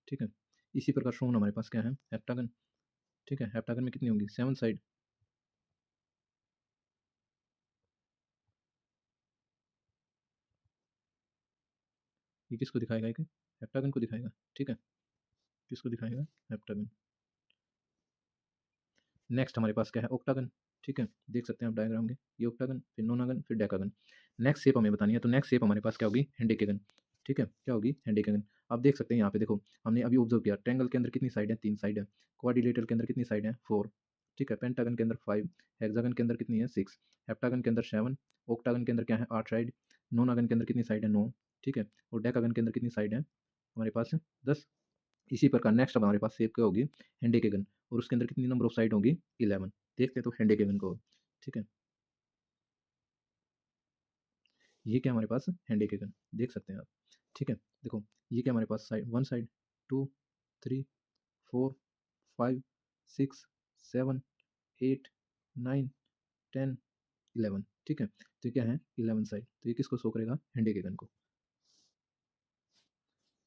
ठीक है। इसी प्रकार शोन हमारे पास क्या है, हेप्टागन, ठीक है, हेप्टागन में कितनी होंगी, 7 साइड। ये किसको दिखाएगा, एक हेप्टागन को दिखाएगा, ठीक है, किसको दिखाएगा, हेप्टागन। नेक्स्ट हमारे पास क्या है, ऑक्टागन, ठीक है, देख सकते हैं आप डायग्राम के, ये ऑक्टागन, फिर नोनागन, फिर डेकागन। नेक्स्ट शेप हमें बतानी है, तो नेक्स्ट शेप हमारे पास क्या होगी, हेंडेकेगन, ठीक है, क्या होगी, हेंडेकेगन। आप देख सकते हैं यहाँ पे, देखो हमने अभी ऑब्जर्व किया, ट्रायंगल के अंदर कितनी साइड है, 3 साइड है। क्वाड्रिलेटरल के अंदर कितनी साइड है, 4, ठीक है। पेंटागन के अंदर 5, हेक्सागन के अंदर कितनी है, 6, हेप्टागन के अंदर 7, ऑक्टागन के अंदर क्या है, 8 साइड, नोनागन के अंदर कितनी साइड है, 9, ठीक है, और डेकागन के अंदर कितनी साइड है, हमारे पास 10। इसी प्रकार नेक्स्ट अब हमारे पास शेप क्या होगी, हेंडेकेगन, और उसके अंदर कितनी नंबर ऑफ साइड होगी, 11। देखते हैं तो हेंडेकेगन को, ठीक है। ये क्या हमारे पास हेंडेकेगन, देख सकते हैं आप, ठीक है। देखो ये क्या हमारे पास साइड, वन साइड, 2, 3, 4, 5, 6, 7, 8, 9, 10, 11, ठीक है। तो ये क्या है, 11 साइड, तो ये किसको शो करेगा, हेंडेकेगन को।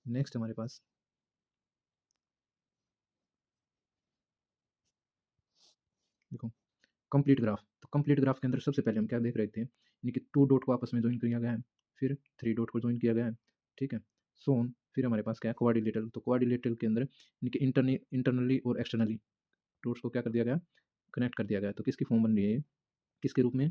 नेक्स्ट हमारे पास देखो कंप्लीट ग्राफ, तो कंप्लीट ग्राफ के अंदर सबसे पहले हम क्या देख रहे थे, यानी कि 2 डॉट को आपस में ज्वाइन किया गया है, फिर 3 डॉट को ज्वाइन किया गया है, ठीक है। सोन, फिर हमारे पास क्या है, क्वाड्रिलेटरल, तो क्वाड्रिलेटरल के अंदर यानी कि इंटरनली और एक्सटर्नली डॉट्स को क्या कर दिया गया, कनेक्ट कर दिया गया। तो किसकी फॉर्म बन रही है ये? किसके रूप में,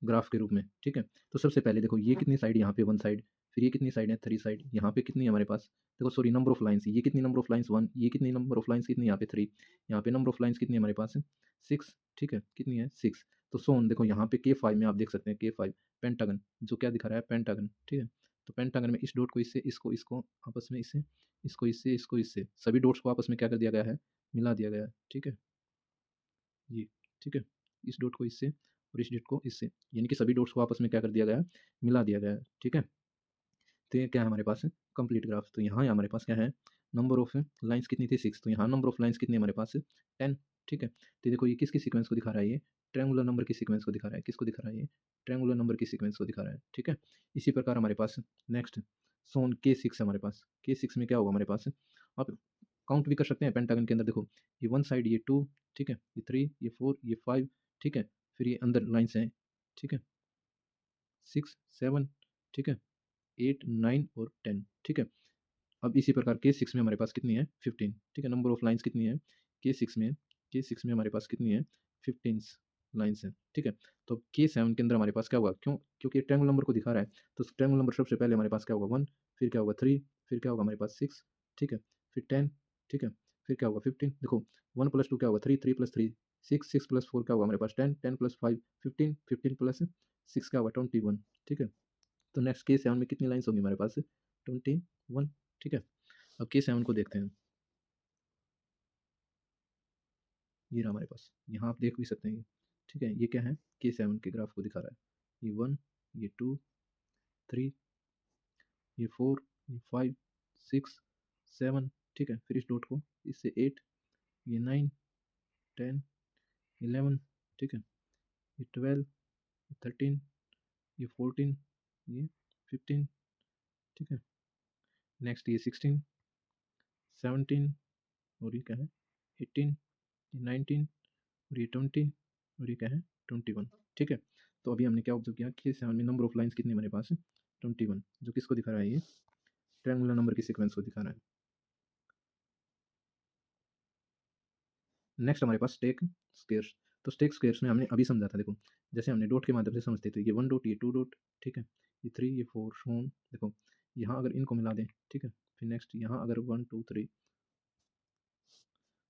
ग्राफ के रूप में, ठीक है। तो सबसे पहले देखो ये कितनी साइड, यहाँ पे 1 साइड, फिर ये कितनी साइड है, 3 साइड, यहाँ पे कितनी है हमारे पास, देखो सॉरी नंबर ऑफ लाइन्स, ये कितनी नंबर ऑफ लाइन्स 1, ये कितनी नंबर ऑफ लाइन्स, कितनी यहाँ पे 3, यहाँ पे नंबर ऑफ लाइन्स कितनी है हमारे पास 6, ठीक है, कितनी है 6। तो सोन देखो यहाँ पे K5 में आप देख सकते हैं K5 पेंटागन, जो क्या दिखा रहा है, पेंटागन, ठीक है। तो पेंटागन में इस डॉट को इससे, इसको इसको आपस में इससे, इसको इससे, इसको इससे, सभी डॉट्स को आपस में क्या कर दिया गया है, मिला दिया गया है, ठीक है। ये, ठीक है, इस डॉट को इससे और इस डॉट को इससे, यानी कि सभी डॉट्स को आपस में क्या कर दिया गया है, मिला दिया गया है, ठीक है। तो ये क्या है हमारे पास, कंप्लीट ग्राफ। तो यहाँ हमारे पास क्या है, नंबर ऑफ लाइंस कितनी थी, 6, तो यहाँ नंबर ऑफ लाइंस कितनी है हमारे पास, 10, ठीक है। तो देखो ये किसकी सीक्वेंस को दिखा रहा है, ये ट्रायंगुलर नंबर की सीक्वेंस को दिखा रहा है, किसको दिखा रहा है, ये ट्रायंगुलर नंबर की सीक्वेंस को दिखा रहा है, ठीक है। इसी प्रकार हमारे पास नेक्स्ट सोन K6 है हमारे पास, K6 में क्या होगा हमारे पास, आप काउंट भी कर सकते हैं पेंटागन के अंदर, देखो ये 1 साइड, ये 2, ठीक है, ये 3, ये 4, ये 5, ठीक है, फिर ये अंदर लाइन्स हैं, ठीक है, 6, 7, ठीक है, 8, 9 और 10, ठीक है। अब इसी प्रकार K6 में हमारे पास कितनी है, 15, ठीक है। नंबर ऑफ लाइन्स कितनी है K6 में, K6 में हमारे पास कितनी है, 15 लाइन्स है, ठीक है। तो K7 के अंदर हमारे पास क्या होगा, क्यों, क्योंकि ट्रायंगल नंबर को दिखा रहा है, तो ट्रायंगल नंबर सबसे पहले हमारे पास क्या होगा, 1, फिर क्या होगा 3, फिर क्या होगा हमारे पास 6, ठीक है, फिर 10, ठीक है, फिर क्या होगा 15, देखो 1 + 2 क्या होगा 3, 3 + 3 6, 6 + 4 क्या होगा हमारे पास 10, 10 + 5 15, 15 + 6 क्या होगा 21, ठीक है। तो नेक्स्ट K7 में कितनी लाइन्स होंगी हमारे पास, 21, ठीक है। अब K7 को देखते हैं, ये रहा हमारे पास, यहाँ आप देख भी सकते हैं ये, ठीक है। ये क्या है, K7 के ग्राफ को दिखा रहा है, ये 1, ये 2, 3, ये 4, ये 5, 6, 7, ठीक है, फिर इस डॉट को इससे 8, ये 9, 10, 11, ठीक है, ये 12, ये 13, ये 14, ये 15, ठीक है। नेक्स्ट ये 16, 17, और ये क्या है 18, ये 19, और ये 20, और ये क्या है 21, ठीक है। तो अभी हमने क्या ऑब्जर्व किया कि 7 में नंबर ऑफ लाइन्स कितनी हमारे पास है, 21, जो किसको दिखा रहा है, ये ट्रायंगुलर नंबर की सीक्वेंस को दिखा रहा है। नेक्स्ट हमारे पास स्टेक स्क्वेयर्स, तो स्टेक स्क्वेयर्स में हमने अभी समझा था, देखो जैसे हमने डॉट के माध्यम से समझते थे, ये 1 डॉट, ये 2 डॉट, ठीक है, ये 3, ये 4 सोन, देखो यहाँ अगर इनको मिला दें, ठीक है, फिर नेक्स्ट यहाँ अगर 1 2 3,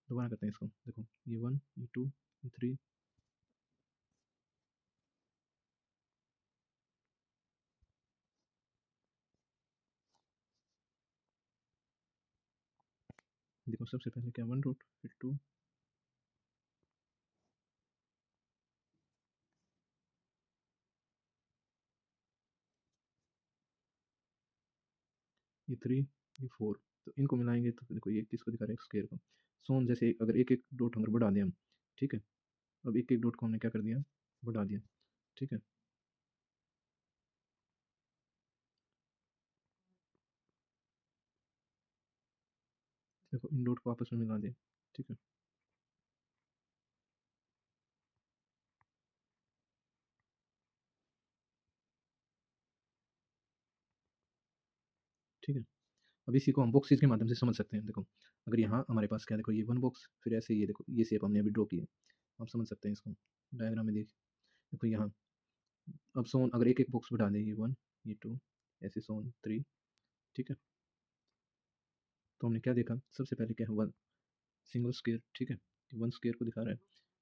दोबारा करते हैं इसको, देखो ये 1, ये 2, ये 3, देखो सबसे पहले क्या 1 डॉट, फिर 2, ये 3, ये 4, तो इनको मिलाएंगे तो देखो ये किसको दिखा रहा है, स्क्वायर को। सोन जैसे अगर एक एक डॉट अगर बढ़ा दें हम, ठीक है, अब एक एक डॉट को हमने क्या कर दिया, बढ़ा दिया, ठीक है। देखो इन डॉट को आपस में मिला दें, ठीक है, ठीक है। अब इसी को हम बॉक्सेस के माध्यम से समझ सकते हैं, देखो अगर यहाँ हमारे पास क्या, देखो ये 1 बॉक्स, फिर ऐसे ये देखो ये शेप हमने अभी ड्रॉ की है, आप समझ सकते हैं इसको डायग्राम में देख, देखो यहाँ अब सोन अगर एक एक बॉक्स बढ़ा दें, ये 1, ये 2, ऐसे सोन 3, ठीक है। तो हमने क्या देखा, सबसे पहले क्या हुआ, सिंगल स्क्वायर, ठीक है, 1 स्क्वायर को दिखा रहा है,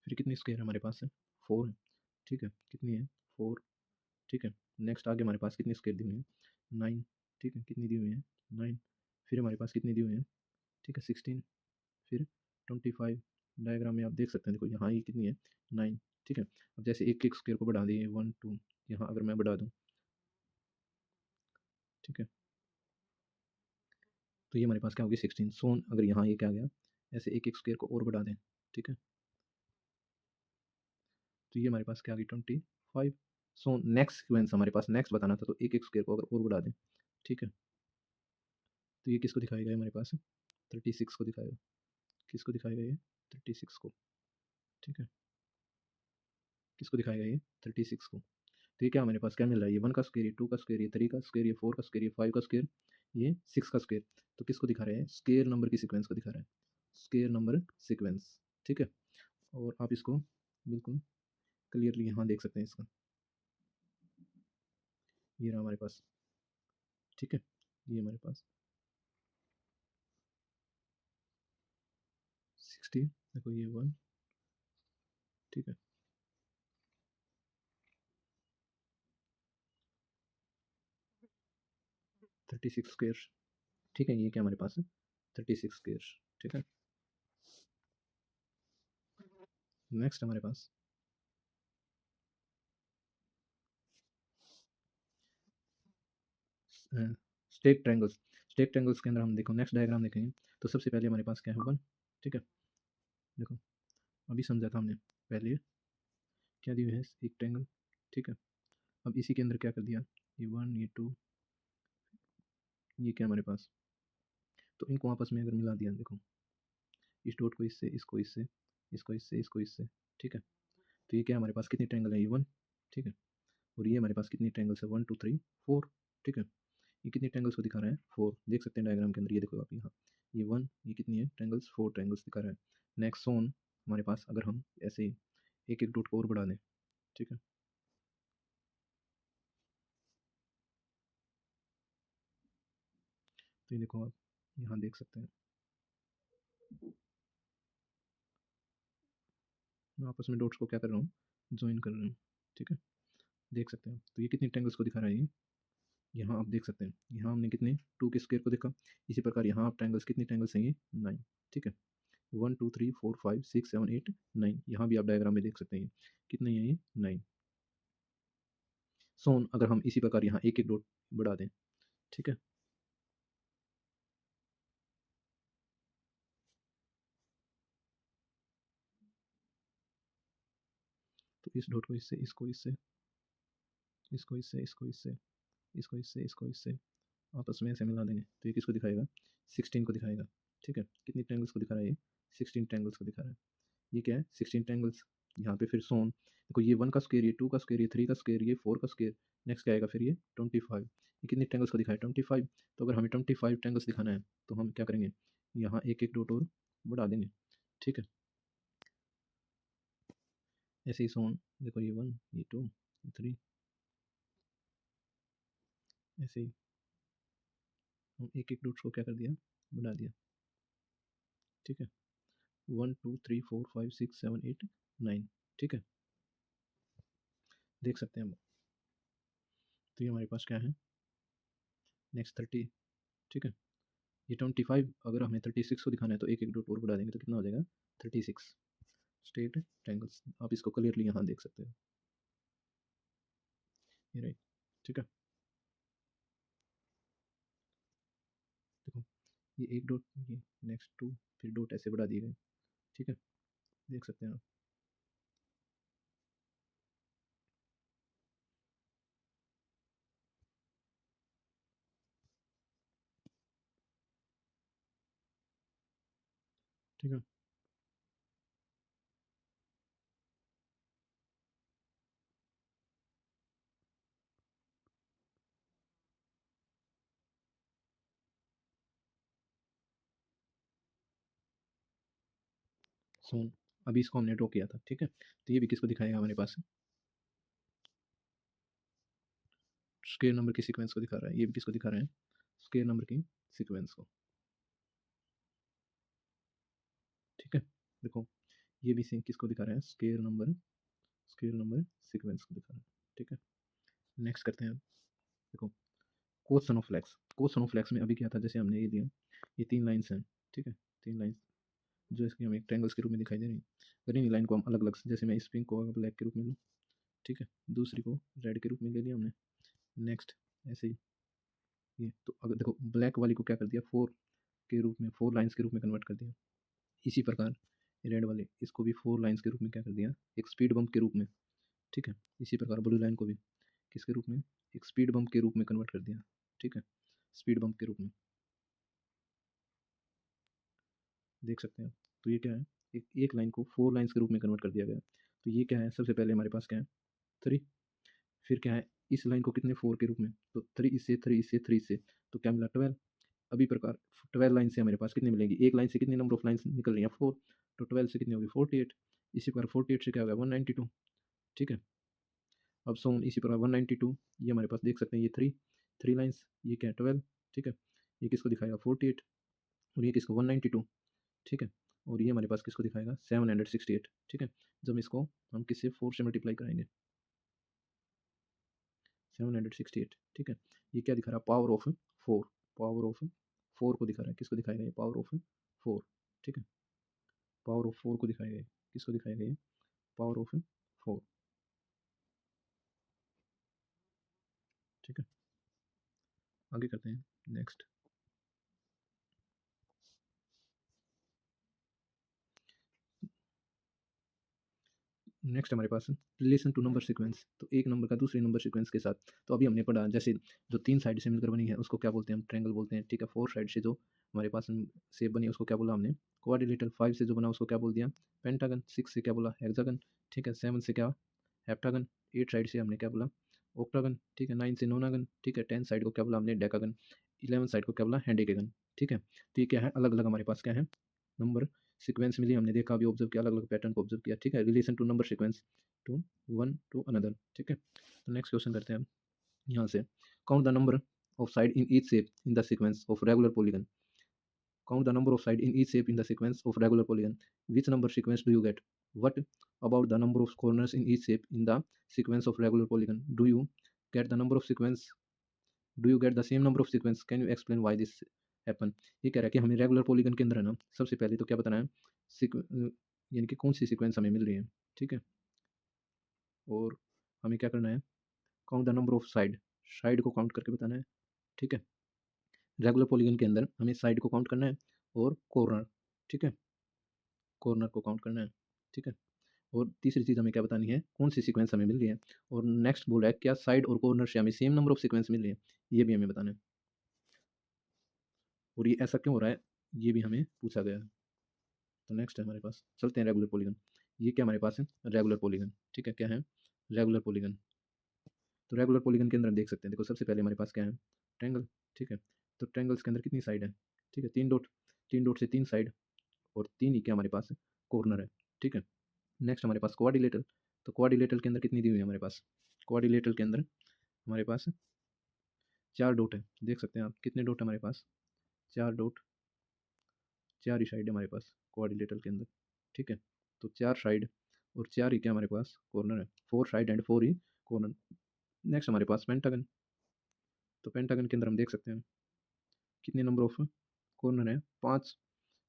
फिर कितनी स्क्वायर हमारे पास है, 4 है, ठीक है, कितनी है 4, ठीक है। नेक्स्ट आगे हमारे पास कितनी स्क्वायर दी हुई है, 9, ठीक है, कितनी दी हुई है 9, फिर हमारे पास कितनी दी हुई है, ठीक है 16, फिर 25। डायग्राम में आप देख सकते हैं, देखो यहाँ ये कितनी है 9, ठीक है। अब जैसे एक एक स्क्वायर को बढ़ा दिए 1 2, यहाँ अगर मैं बढ़ा दूँ, ठीक है, तो ये हमारे पास क्या होगी 16। सोन अगर यहाँ ये क्या आ गया, ऐसे एक एक स्क्वायर को और बढ़ा दें, ठीक है, तो ये हमारे पास क्या आ गई 25। सो नेक्स्ट सीक्वेंस हमारे पास नेक्स्ट बताना था, तो एक एक स्क्वायर को अगर और बढ़ा दें, ठीक है, तो ये किसको दिखाएगा हमारे पास 36 को दिखाएगा। किसको दिखाएगा ये 36 को, ठीक है, किसको दिखाएगा ये 36 को। तो ये क्या हमारे पास क्या मिल रहा है, ये 1 का स्क्वायर, ये 2 का स्क्वायर, ये 3 का स्क्वायर, ये 4 का स्क्वायर, ये 5 का स्क्वायर, ये 6 का स्क्वायर। तो किसको दिखा रहे हैं, स्क्वायर नंबर की सीक्वेंस को दिखा रहा है, स्क्वायर नंबर सीक्वेंस, ठीक है। और आप इसको बिल्कुल क्लियरली यहाँ देख सकते हैं इसका, ये रहा हमारे पास, ठीक है, ये हमारे पास 60, देखो ये 1, ठीक है, 36 स्क्वायर, ठीक है, ये क्या हमारे पास है 36 स्क्वायर, ठीक है। नेक्स्ट हमारे पास स्टेक ट्रायंगल्स। स्टेक ट्रायंगल्स के अंदर हम देखो नेक्स्ट डायग्राम देखेंगे, तो सबसे पहले हमारे पास क्या है 1, ठीक है, देखो अभी समझा था हमने, पहले क्या दी हुई है एक ट्रायंगल, ठीक है। अब इसी के अंदर क्या कर दिया, ये 1 ये 2, ये क्या हमारे पास, तो इनको आपस में अगर मिला दिया, देखो इस डॉट को इससे, इसको इससे, इसको इससे, इसको इससे, ठीक है, तो ये क्या हमारे पास कितनी ट्रायंगल है, ये 1, ठीक है। और ये हमारे पास कितनी ट्रायंगल्स है 1 2 3 4, ठीक है। ये कितनी ट्रायंगल्स को दिखा रहा है 4, देख सकते हैं डायग्राम के अंदर, ये देखो आप यहाँ, ये 1, ये कितनी है ट्रायंगल्स 4 ट्रायंगल्स दिखा रहा है। नेक्स्ट सोन हमारे पास अगर हम ऐसे ही एक एक डॉट को और बढ़ा दें, ठीक है, तो ये देखो आप यहाँ देख सकते हैं, मैं आपस में डॉट्स को क्या कर रहा हूँ, ज्वाइन कर रहा हूँ, ठीक है, देख सकते हैं। तो ये कितनी ट्रायंगल्स को दिखा रहा है ये, यहाँ आप देख सकते हैं, यहाँ हमने कितने 2 के स्क्वायर को देखा, इसी प्रकार यहाँ आप ट्रायंगल्स कितनी ट्रायंगल्स हैं ये 9, ठीक है, 1 2 3 4 5 6 7 8 9, यहाँ भी आप डायग्राम में देख सकते हैं कितने हैं ये 9। सोन अगर हम इसी प्रकार यहाँ एक एक डॉट बढ़ा दें, ठीक है, तो इस डॉट को इससे, इसको इससे, इसको इससे, इसको इससे, इसको इससे, इसको इससे आपस में ऐसे मिला देंगे, तो ये किसको दिखाएगा 16 को दिखाएगा, ठीक है। कितनी ट्रायंगल्स को दिखा रहा है ये 16 ट्रायंगल्स को दिखा रहा है। ये क्या है 16 ट्रायंगल्स, यहाँ पे फिर सोन देखो, ये 1 का स्क्वायर, ये 2 का स्क्वायर, ये 3 का स्क्वायर, ये 4 का स्क्वायर, नेक्स्ट क्या आएगा फिर ये 25, ये कितनी ट्रायंगल्स को दिखाया 25। तो अगर हमें 25 ट्रायंगल्स दिखाना है, तो हम क्या करेंगे, यहाँ एक एक डॉट और बढ़ा देंगे, ठीक है। ऐसे ही सोन देखो, ये 1 ये 2 ये 3, ऐसे ही हम एक एक डॉट्स को क्या कर दिया, बढ़ा दिया, ठीक है, 1 2 3 4 5 6 7 8 9, ठीक है, देख सकते हैं हम। तो ये हमारे पास क्या है नेक्स्ट 30, ठीक है, ये 25 अगर हमें 36 को दिखाना है, तो एक एक डॉट और बढ़ा देंगे, तो कितना हो जाएगा 36 स्ट्रेट ट्रायंगल्स। आप इसको क्लियरली यहाँ देख सकते हो, ये राइट, ठीक है, देखो ये एक डॉट, ये नेक्स्ट 2, फिर डॉट ऐसे बढ़ा दिए गए, ठीक है, देख सकते हैं आप। ठीक है, सोन अभी इसको हमने ड्रॉ किया था, ठीक है, तो ये भी किसको दिखाएगा हमारे पास स्क्वायर नंबर की सीक्वेंस को दिखा रहा है, ये भी किसको दिखा रहे हैं स्क्वायर नंबर की सीक्वेंस को, ठीक है। देखो ये भी सेम किसको दिखा रहा है स्क्वायर नंबर सीक्वेंस को दिखा रहा है, ठीक है। नेक्स्ट करते हैं, देखो कोसन ऑफ एक्स में अभी क्या था, जैसे हमने ये लिया, ये 3 लाइन्स हैं, ठीक है, 3 लाइन्स जो इसकी हमें ट्रायंगल्स के रूप में दिखाई दे रही हैं। अगर इन लाइन को हम अलग अलग, जैसे मैं इस पिंक को ब्लैक के रूप में लूँ, ठीक है, दूसरी को रेड के रूप में ले लिया हमने, नेक्स्ट ऐसे ही ये, तो अगर देखो ब्लैक वाली को क्या कर दिया, 4 के रूप में, 4 लाइन्स के रूप में कन्वर्ट कर दिया। इसी प्रकार रेड वाले इसको भी 4 लाइन्स के रूप में क्या कर दिया, एक स्पीड बम्प के रूप में, ठीक है। इसी प्रकार ब्लू लाइन को भी किसके रूप में, एक स्पीड बम्प के रूप में कन्वर्ट कर दिया, ठीक है, स्पीड बम्प के रूप में देख सकते हैं। तो ये क्या है, एक लाइन को 4 लाइन्स के रूप में कन्वर्ट कर दिया गया। तो ये क्या है, सबसे पहले हमारे पास क्या है, 3, फिर क्या है, इस लाइन को कितने 4 के रूप में, तो 3 इससे, 3 इससे, 3 इससे, तो क्या मिला 12। अभी प्रकार 12 लाइन से हमारे पास कितनी मिलेंगी, एक लाइन से कितनी नंबर ऑफ लाइन्स निकल रही हैं, 4, तो 12 से कितनी होगी 48। इसी प्रकार 48 से क्या होगा 192, ठीक है। अब सोन इसी प्रकार 192, ये हमारे पास देख सकते हैं, ये 3 लाइन्स, ये क्या है 12, ठीक है, ये किसको दिखाएगा 48, और ये किसको 192, ठीक है, और ये हमारे पास किसको दिखाएगा 768, ठीक है। जब इसको हम किससे 4 से मल्टीप्लाई कराएंगे, 768, ठीक है। ये क्या दिखा रहा है, पावर ऑफ 4, पावर ऑफ 4 को दिखा रहा है, किसको दिखाएगा ये पावर ऑफ 4, ठीक है, पावर ऑफ 4 को दिखाएगा ये, किसको दिखाएगा ये पावर ऑफ 4, ठीक है। आगे करते हैं नेक्स्ट। नेक्स्ट हमारे पास रिलेशन टू नंबर सीक्वेंस, तो एक नंबर का दूसरे नंबर सीक्वेंस के साथ। तो अभी हमने पढ़ा जैसे जो 3 साइड से मिलकर बनी है उसको क्या बोलते हैं, हम ट्रायंगल बोलते हैं, ठीक है। 4 साइड से जो हमारे पास शेप बनी उसको क्या बोला हमने, क्वाड्रिलेटरल। 5 से जो बना उसको क्या बोल दिया, पेंटागन। 6 से क्या बोला, हेक्सागन, ठीक है। 7 से क्या, हेप्टागन। 8 साइड से हमने क्या बोला, ऑक्टागन, ठीक है। 9 से नोनागन, ठीक है। 10 साइड को क्या बोला हमने, डेकागन। 11 साइड को क्या बोला, हेंडेकेगन, ठीक है। तो ये क्या है, अलग अलग हमारे पास क्या है नंबर सीक्वेंस मिली, हमने देखा अभी ऑब्जर्व किया, अलग अलग पैटर्न को ऑब्जर्व किया, ठीक है। Relation to number sequence to one to another, ठीक है। तो नेक्स्ट क्वेश्चन करते हैं हम यहाँ से, count the number of side in each shape in the sequence of regular polygon. Count the number of sides in each shape in the sequence of regular polygon. Which number sequence do you get? What about the number of corners in each shape in the sequence of regular polygon? Do you get the number of sequence? Do you get the same number of sequence? Can you explain why this happen? ये कह रहा है कि हमें रेगुलर पॉलीगन के अंदर है ना, सबसे पहले तो क्या बताना है, यानी कि कौन सी सीक्वेंस हमें मिल रही है, ठीक है। और हमें क्या करना है, count the number of side, side को काउंट करके बताना है, ठीक है। रेगुलर पॉलीगन के अंदर हमें साइड को काउंट करना है और कॉर्नर, ठीक है, कॉर्नर को काउंट करना है, ठीक है। और तीसरी चीज़ हमें क्या बतानी है, कौन सी सीक्वेंस हमें मिल रही है। और नेक्स्ट बोल रहा है क्या साइड और कॉर्नर से हमें सेम नंबर ऑफ सीक्वेंस मिल रही है, ये भी हमें बताना है। और ये ऐसा क्यों हो रहा है, ये भी हमें पूछा गया है। तो नेक्स्ट है हमारे पास, चलते हैं रेगुलर पॉलीगन। ये क्या हमारे पास है, रेगुलर पॉलीगन, ठीक है। क्या है, रेगुलर पॉलीगन। तो रेगुलर पॉलीगन के अंदर हम देख सकते हैं, देखो सबसे पहले हमारे पास क्या है, ट्रायंगल, ठीक है। तो ट्रायंगल्स के अंदर कितनी साइड है, ठीक है, 3 डॉट, 3 डॉट से 3 साइड, और 3 ही क्या हमारे पास कॉर्नर है, ठीक है। नेक्स्ट हमारे पास क्वाड्रिलेटरल। तो क्वाड्रिलेटरल के अंदर कितनी दी हुई है हमारे पास, क्वाड्रिलेटरल के अंदर हमारे पास 4 डॉट है, देख सकते हैं आप कितने डॉट हमारे पास, 4 डॉट, 4 ही साइड है हमारे पास क्वाड्रिलेटरल के अंदर, ठीक है। तो 4 साइड और 4 ही क्या हमारे पास कॉर्नर है, 4 side and 4 he corner. Next हमारे पास पेंटागन। तो पेंटागन के अंदर हम देख सकते हैं कितने नंबर ऑफ कॉर्नर है, 5,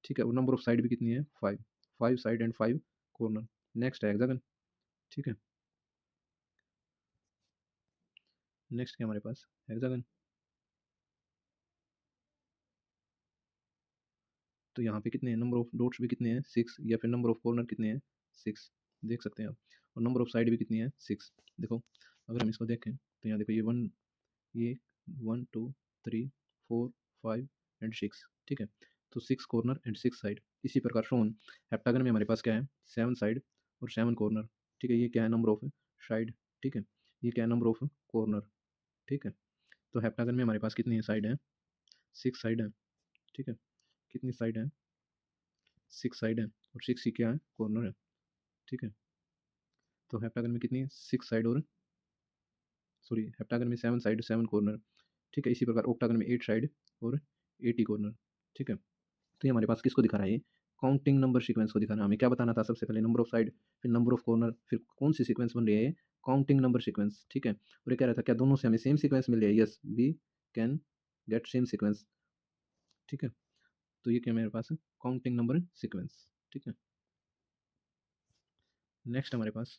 ठीक है। और नंबर ऑफ साइड भी कितनी है, 5, 5 साइड एंड 5 कॉर्नर। नेक्स्ट है हेक्सागन, ठीक है। नेक्स्ट क्या हमारे पास, हेक्सागन। तो यहाँ पे कितने हैं, नंबर ऑफ डॉट्स भी कितने हैं, 6, या फिर नंबर ऑफ कॉर्नर कितने हैं, 6, देख सकते हैं आप। और नंबर ऑफ साइड भी कितनी है, 6। देखो अगर हम इसको देखें तो यहाँ देखो ये 1, ये 1 2 3 4 5 एंड 6, ठीक है। तो 6 कॉर्नर एंड 6 साइड। इसी प्रकार शोन हेप्टागन में हमारे पास क्या है, 7 साइड और 7 कॉर्नर, ठीक है। ये क्या है, नंबर ऑफ साइड, ठीक है। ये क्या है, नंबर ऑफ कॉर्नर, ठीक है। तो हेप्टागन में हमारे पास कितनी साइड है, 6 साइड है, ठीक है। कितनी साइड है, 6 साइड है, और 6 ही क्या है, कॉर्नर है, ठीक है। तो हेप्टागन में कितनी है, 6 साइड और, सॉरी, हेप्टागन में 7 साइड 7 कॉर्नर, ठीक है। इसी प्रकार ऑक्टागन में 8 साइड और 80 कॉर्नर, ठीक है। तो ये हमारे पास किसको दिखा रहा है, ये काउंटिंग नंबर सीक्वेंस को दिखा रहा है। हमें क्या बताना था, सबसे पहले नंबर ऑफ साइड, फिर नंबर ऑफ कॉर्नर, फिर कौन सी सीक्वेंस बन रही है, काउंटिंग नंबर सीक्वेंस, ठीक है। और ये कह रहा था क्या दोनों से हमें सेम सीक्वेंस मिल रही है, yes we can get same sequence. ठीक है, तो ये क्या मेरे पास है, काउंटिंग नंबर सीक्वेंस। ठीक है, नेक्स्ट हमारे पास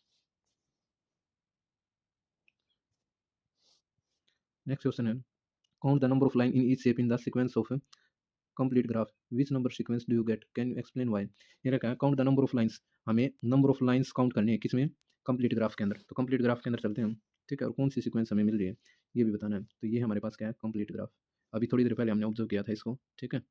नेक्स्ट क्वेश्चन है, count the number of line in each shape in the sequence of complete graph, which number sequence do you get, can you explain why. ये रखा है count the number of lines, हमें नंबर ऑफ लाइन्स काउंट करनी है किसमें, कंप्लीट ग्राफ के अंदर। तो कंप्लीट ग्राफ के अंदर चलते हैं हम। ठीक है, और कौन सी सीक्वेंस हमें मिल रही है ये भी बताना है। तो ये हमारे पास क्या है, कंप्लीट ग्राफ। अभी थोड़ी देर पहले हमने ऑब्जर्व किया था इसको। ठीक है,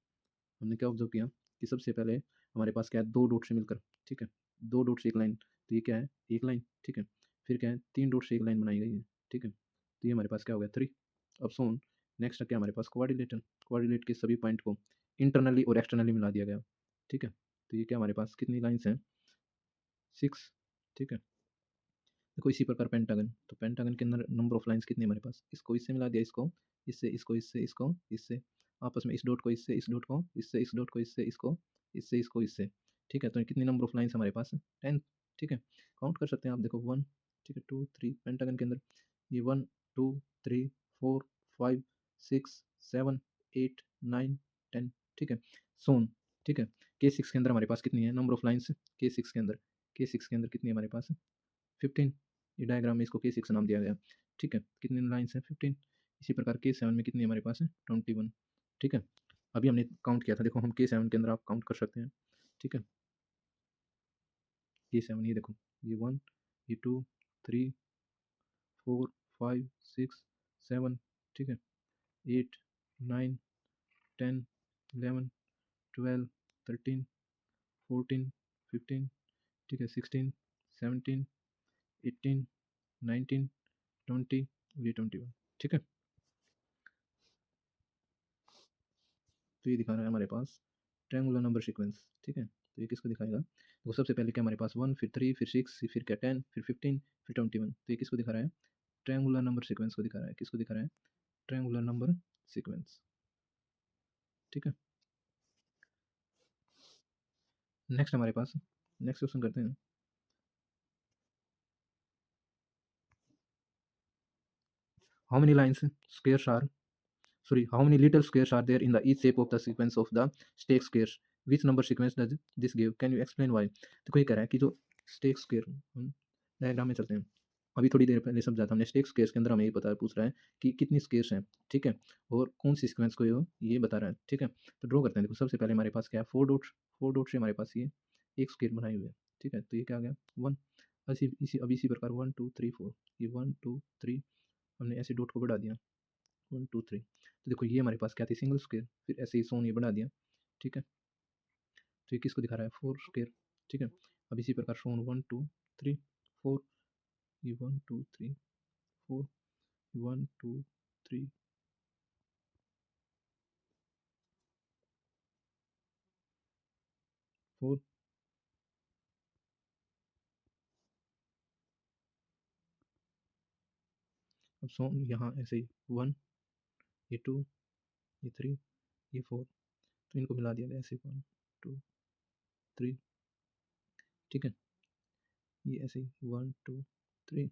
हमने क्या ऑब्जर्व किया कि सबसे पहले हमारे पास क्या है, दो डॉट से मिलकर। ठीक है, दो डॉट से एक लाइन, तो ये क्या है, एक लाइन। ठीक है, फिर क्या है, तीन डॉट से एक लाइन बनाई गई है। ठीक है, तो ये हमारे पास क्या हो गया, थ्री। अब सोन नेक्स्ट क्या हमारे पास, कोऑर्डिनेटर, कोऑर्डिनेट के सभी पॉइंट को इंटरनली और एक्सटर्नली मिला दिया गया। ठीक है, तो ये क्या हमारे पास कितनी लाइन्स हैं, सिक्स। ठीक है, देखो इसी प्रकार पेंटागन, तो पेंटागन के अंदर नंबर ऑफ लाइन्स कितनी है हमारे पास, इसको इससे मिला दिया, इसको इससे, इसको इससे, आपस में इस डॉट को इससे, इस डॉट को इससे, इस डॉट को इससे, इसको इससे, इसको इससे। ठीक है, तो कितनी नंबर ऑफ लाइन्स हमारे पास है, 10। ठीक है, काउंट कर सकते हैं आप, देखो वन, ठीक है, टू थ्री, पेंटागन के अंदर ये one two three four five six seven eight nine ten. ठीक है, सोन। ठीक है, के सिक्स के अंदर हमारे पास कितनी है नंबर ऑफ लाइन्स, के सिक्स के अंदर, के सिक्स के अंदर कितनी है हमारे पास, 15। ये डायग्राम में इसको के सिक्स नाम दिया गया। ठीक है, कितनी लाइन्स हैं, 15। इसी प्रकार के सेवन में कितनी हमारे पास है, 21। ठीक है, अभी हमने काउंट किया था, देखो हम के सेवन के अंदर आप काउंट कर सकते हैं। ठीक है, ये सेवन, ये देखो, ये वन, ये two, three, four, five, six, seven. ठीक है, एट, नाइन, टेन, 11, 12, 13, 14, 15। ठीक है, 16, 17, 18, 19, 20, ये 21। ठीक है, तो ये दिखा रहा है हमारे पास ट्रायंगुलर नंबर सीक्वेंस। ठीक है, तो ये किसको दिखाएगा, तो सबसे पहले क्या हमारे पास वन, फिर थ्री, फिर सिक्स, फिर क्या टेन, फिर 15, फिर 21। तो ये किसको दिखा रहा है, ट्रायंगुलर नंबर सीक्वेंस को दिखा रहा है। किसको दिखा रहा है, ट्रायंगुलर नंबर सीक्वेंस। ठीक है, नेक्स्ट हमारे पास नेक्स्ट क्वेश्चन करते हैं, how many lines squares are, sorry, how many little squares are there in the each shape of the sequence of the stack squares, which number sequence does this give, can you explain why। देखो ये कह रहा है कि जो स्टेक स्क्वायर, हम डायग्राम में चलते हैं। अभी थोड़ी देर पहले समझा था हमने, स्टेक स्क्वायर्स के अंदर हमें ये पता पूछ रहा है कि कितनी स्क्वायर्स हैं। ठीक है, और कौन सी सीक्वेंस को ये बता रहा है। ठीक है, तो ड्रॉ करते हैं। देखो सबसे पहले हमारे पास क्या है, फोर डॉट्स, फोर डॉट से हमारे पास ये एक स्क्वायर बनाई हुई है। ठीक है, तो ये क्या आ गया, वन। इसी प्रकार वन टू थ्री फोर, ये वन टू थ्री, हमने ऐसे डॉट को बढ़ा दिया, वन टू थ्री। तो देखो ये हमारे पास क्या थी, सिंगल स्क्वायर, फिर ऐसे ही सोन ये बढ़ा दिया। ठीक है, तो ये किसको दिखा रहा है, फोर स्क्वायर। ठीक है, अब इसी प्रकार सोन वन टू थ्री फोर, ये one two three four, one two three four. अब सोन यहाँ ऐसे ही वन, ये टू, ये थ्री, ये फोर, तो इनको मिला दिया गया ऐसे, वन टू थ्री। ठीक है, ये ऐसे ही वन टू थ्री।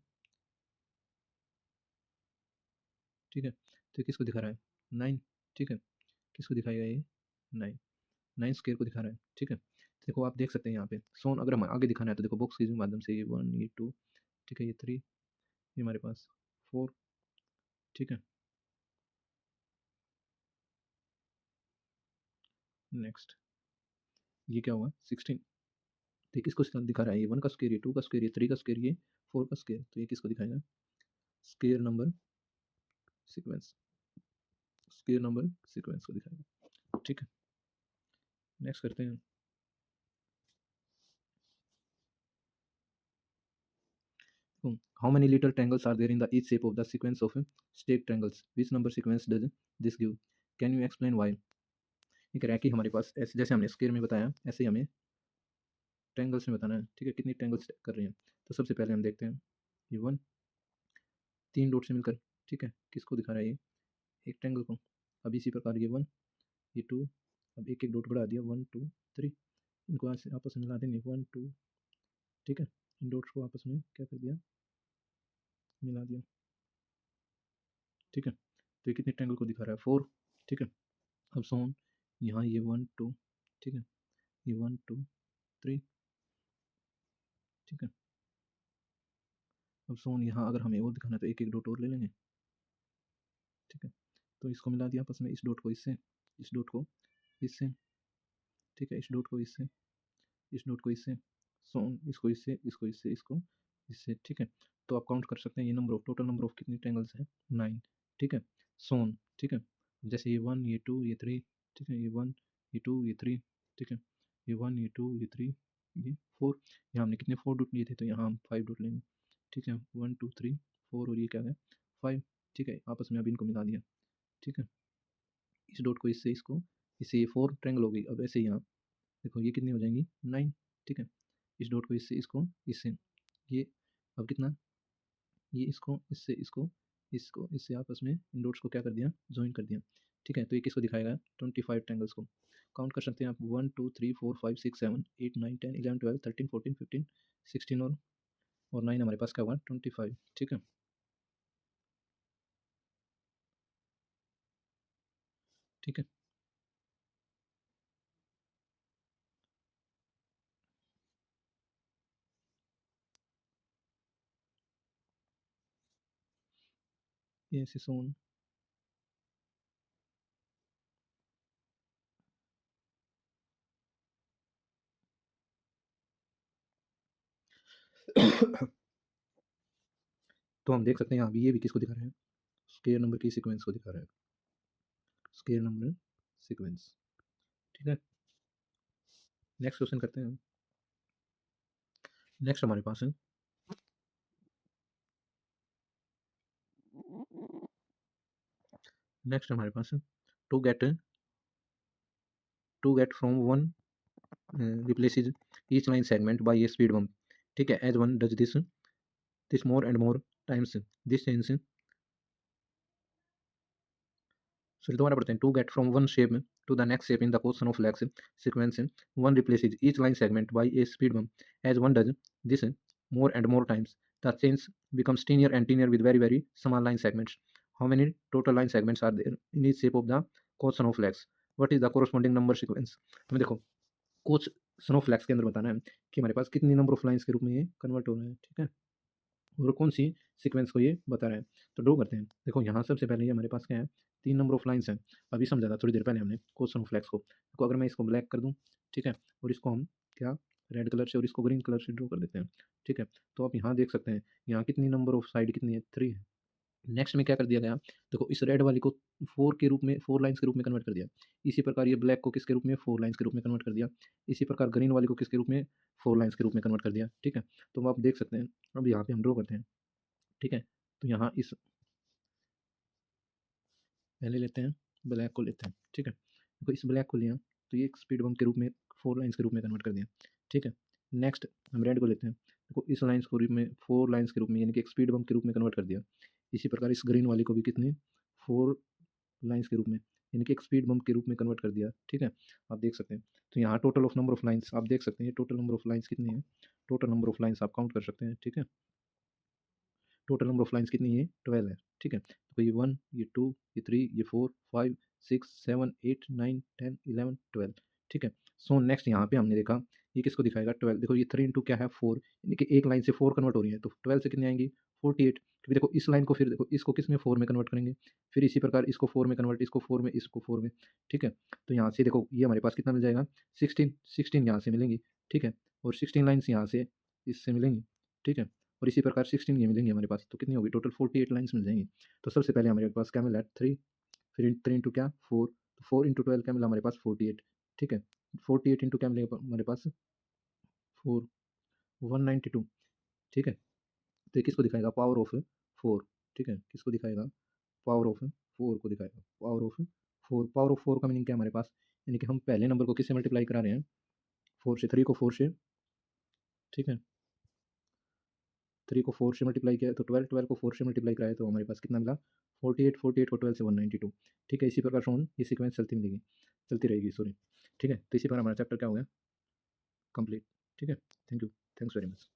ठीक है, तो ये किसको दिखा रहा है, नाइन। ठीक है, किसको दिखाएगा ये, नाइन, नाइन स्क्वायर को दिखा रहा है। ठीक है, तो देखो आप देख सकते हैं यहाँ पे सोन, अगर हमें आगे दिखाना है तो देखो बॉक्स के माध्यम से, ये वन, ये टू, ठीक है, ये थ्री, ये हमारे पास फोर। ठीक है, नेक्स्ट ये क्या हुआ, 16। तो ये किसको दिखा रहा है, ये वन का स्क्वायर, ये टू का स्क्वायर, ये थ्री का स्क्वायर, ये फोर का स्क्वायर। तो ये किसको दिखाएगा, square number sequence, square number sequence को दिखाएगा। ठीक है, नेक्स्ट करते हैं, how many little triangles are there in the each shape of the sequence of stack triangles, which number sequence does this give, can you explain why. ये कह रहा है कि हमारे पास ऐसे, जैसे हमने स्क्वायर में बताया ऐसे ही हमें ट्रायंगल्स में बताना है। ठीक है, कितनी ट्रायंगल्स कर रही हैं। तो सबसे पहले हम देखते हैं, ये वन, तीन डॉट से मिलकर। ठीक है, किसको दिखा रहा है ये, एक ट्रायंगल को। अब इसी प्रकार ये वन, ये टू, अब एक एक डॉट बढ़ा दिया, वन टू थ्री, इनको आपस में मिला देंगे, वन टू। ठीक है, इन डॉट्स को आपस में क्या कर दिया, मिला दिया। ठीक है, तो ये कितने ट्रायंगल को दिखा रहा है? 4, ठीक है। अब सोन यहाँ ये 1 2, ठीक है, ये 1 2 3, ठीक है। अब सोन यहाँ अगर हमें और दिखाना है तो एक एक डॉट और ले लेंगे, ठीक है। तो इसको मिला दिया आपस में, इस डॉट को इससे, इस डॉट को इससे, ठीक है, इस डॉट को इससे, इस डॉट को इससे, सोन इसको इससे, इसको इससे, इसको इससे, ठीक है। तो आप काउंट कर सकते हैं ये number of, total number of कितनी ट्रायंगल्स हैं? 9, ठीक है। सोन, ठीक है। जैसे ये 1 ये 2 ये 3, ठीक है, ये 1 ये 2 ये 3, ठीक है, ये 1 ये 2 ये 3 ये 4, यहाँ हमने कितने 4 डॉट लिए थे तो यहाँ हम 5 डॉट लेंगे, ठीक है। 1 2 3 4 और ये क्या है? 5, ठीक है। आपस में अब इनको मिला दिया, ठीक है। इस डॉट को इससे, इसको इससे, ये 4 ट्रायंगल हो गई। अब ऐसे यहाँ देखो ये कितनी हो जाएंगी? 9, ठीक है। इस डॉट को इससे, इसको इससे, ये अब कितना, ये इसको इससे, इसको इसको इससे आपस में इन डॉट्स को क्या कर दिया? जॉइन कर दिया, ठीक है। तो ये किसको दिखाएगा? 25 ट्रायंगल्स को। काउंट कर सकते हैं आप, 1 2 3 4 5 6 7 8 9 10 11 12 13 14 15 16 और 9 हमारे पास क्या हुआ? 25, ठीक है। ठीक है, ये सोन तो हम देख सकते हैं यहाँ भी, ये भी किसको दिखा रहे हैं? स्केयर नंबर की सीक्वेंस को दिखा रहा है, स्केयर नंबर सीक्वेंस, ठीक है। नेक्स्ट क्वेश्चन करते हैं। नेक्स्ट हमारे पास है, नेक्स्ट हमारे पास है to get, from one replaces each line segment by a speed bump, ठीक है। as one does this more and more times, this change, sorry दोबारा पढ़ते हैं। To get from one shape to the next shape in the portion of lex sequence, one replaces each line segment by a speed bump as one does this more and more times, the change becomes tinier and tinier with very very small line segments. How many total line segments are there in each shape of the portion of legs? What is the corresponding number sequence? हमें देखो कोच स्नोफ्लैक्स के अंदर बताना है कि हमारे पास कितनी नंबर ऑफ लाइंस के रूप में ये कन्वर्ट हो रहा है, ठीक है। और कौन सी सीक्वेंस को ये बता रहा है। तो ड्रॉ करते हैं। देखो यहाँ सबसे पहले ये हमारे पास क्या है? 3 नंबर ऑफ लाइंस हैं। अभी समझा था थोड़ी देर पहले हमने कोस स्नोफ्लैक्स को। देखो अगर मैं इसको ब्लैक कर दूँ, ठीक है, और इसको हम क्या रेड कलर से और इसको ग्रीन कलर से ड्रॉ कर देते हैं, ठीक है। तो आप यहाँ देख सकते हैं यहाँ कितनी नंबर ऑफ साइड कितनी है? 3 है। नेक्स्ट में क्या कर दिया गया? देखो इस रेड वाली को 4 के रूप में, 4 लाइन्स के रूप में कन्वर्ट कर दिया। इसी प्रकार ये ब्लैक को किसके रूप में? 4 लाइन्स के रूप में कन्वर्ट कर दिया। इसी प्रकार ग्रीन वाली को किसके रूप में? 4 लाइन्स के रूप में कन्वर्ट कर दिया, ठीक है। तो आप देख सकते हैं। अब यहाँ पे हम ड्रॉ करते हैं, ठीक है। तो यहाँ इस पहले लेते हैं, ब्लैक को लेते हैं, ठीक है। देखो इस ब्लैक को लिया तो ये एक स्पीड बम्प के रूप में 4 लाइन्स के रूप में कन्वर्ट कर दिया, ठीक है। नेक्स्ट हम रेड को लेते हैं। देखो इस लाइन्स को रूप में 4 लाइन्स के रूप में यानी कि एक स्पीड बम्प के रूप में कन्वर्ट कर दिया। इसी प्रकार इस ग्रीन वाली को भी कितने? 4 लाइन्स के रूप में यानी कि एक स्पीड बम्प के रूप में कन्वर्ट कर दिया, ठीक है। आप देख सकते हैं। तो यहाँ total of number of lines आप देख सकते हैं, टोटल नंबर ऑफ लाइन्स कितनी है? टोटल नंबर ऑफ लाइन्स आप काउंट कर सकते हैं, ठीक है। टोटल नंबर ऑफ लाइन्स कितनी है? 12 है, ठीक है। तो ये 1 ये 2 ये 3 ये 4 5 6 7 8 9 10 11 12, ठीक है। सो नेक्स्ट यहाँ पे हमने देखा ये किसको दिखाएगा? 12। देखो ये 3 इंटू क्या है? 4, यानी कि एक लाइन से 4 कन्वर्ट हो रही है तो 12 से कितनी आएंगी? 48। क्योंकि देखो इस लाइन को फिर देखो इसको किस में? 4 में कन्वर्ट करेंगे, फिर इसी प्रकार इसको 4 में कन्वर्ट, इसको 4 में, इसको 4 में, ठीक है। तो यहाँ से देखो ये हमारे पास कितना मिल जाएगा? 16 यहाँ से मिलेंगी, ठीक है। और 16 लाइन्स यहाँ से इससे मिलेंगी, ठीक है। और इसी प्रकार 16 ये मिलेंगे हमारे पास। तो कितनी होगी? टोटल 48 लाइन्स मिल जाएंगी। तो सबसे पहले हमारे पास क्या मिला? 3, फिर 3 इंटू क्या? 4, 4 इंटू 12 क्या मिला हमारे पास? 48, ठीक है। 48 इंटू क्या मिलेगा हमारे पास? 4, 192, ठीक है। तो ये किसको दिखाएगा? पावर ऑफ 4, ठीक है। किसको दिखाएगा? पावर ऑफ 4 को दिखाएगा। पावर ऑफ 4, पावर ऑफ 4 का मीनिंग क्या है हमारे पास? यानी कि हम पहले नंबर को किससे मल्टीप्लाई करा रहे हैं? 4 से। 3 को 4 से, ठीक है। 3 को 4 से मल्टीप्लाई किया तो 12, 12 को 4 से मल्टीप्लाई कराया तो हमारे पास कितना मिला? 48, 48 को 12 से 192, ठीक है। इसी प्रकार से ये सीक्वेंस चलती मिलेगी, चलती रहेगी, सॉरी, ठीक है। तो इसी प्रकार हमारा चैप्टर क्या हो गया? कंप्लीट, ठीक है। Thank you, thanks very much.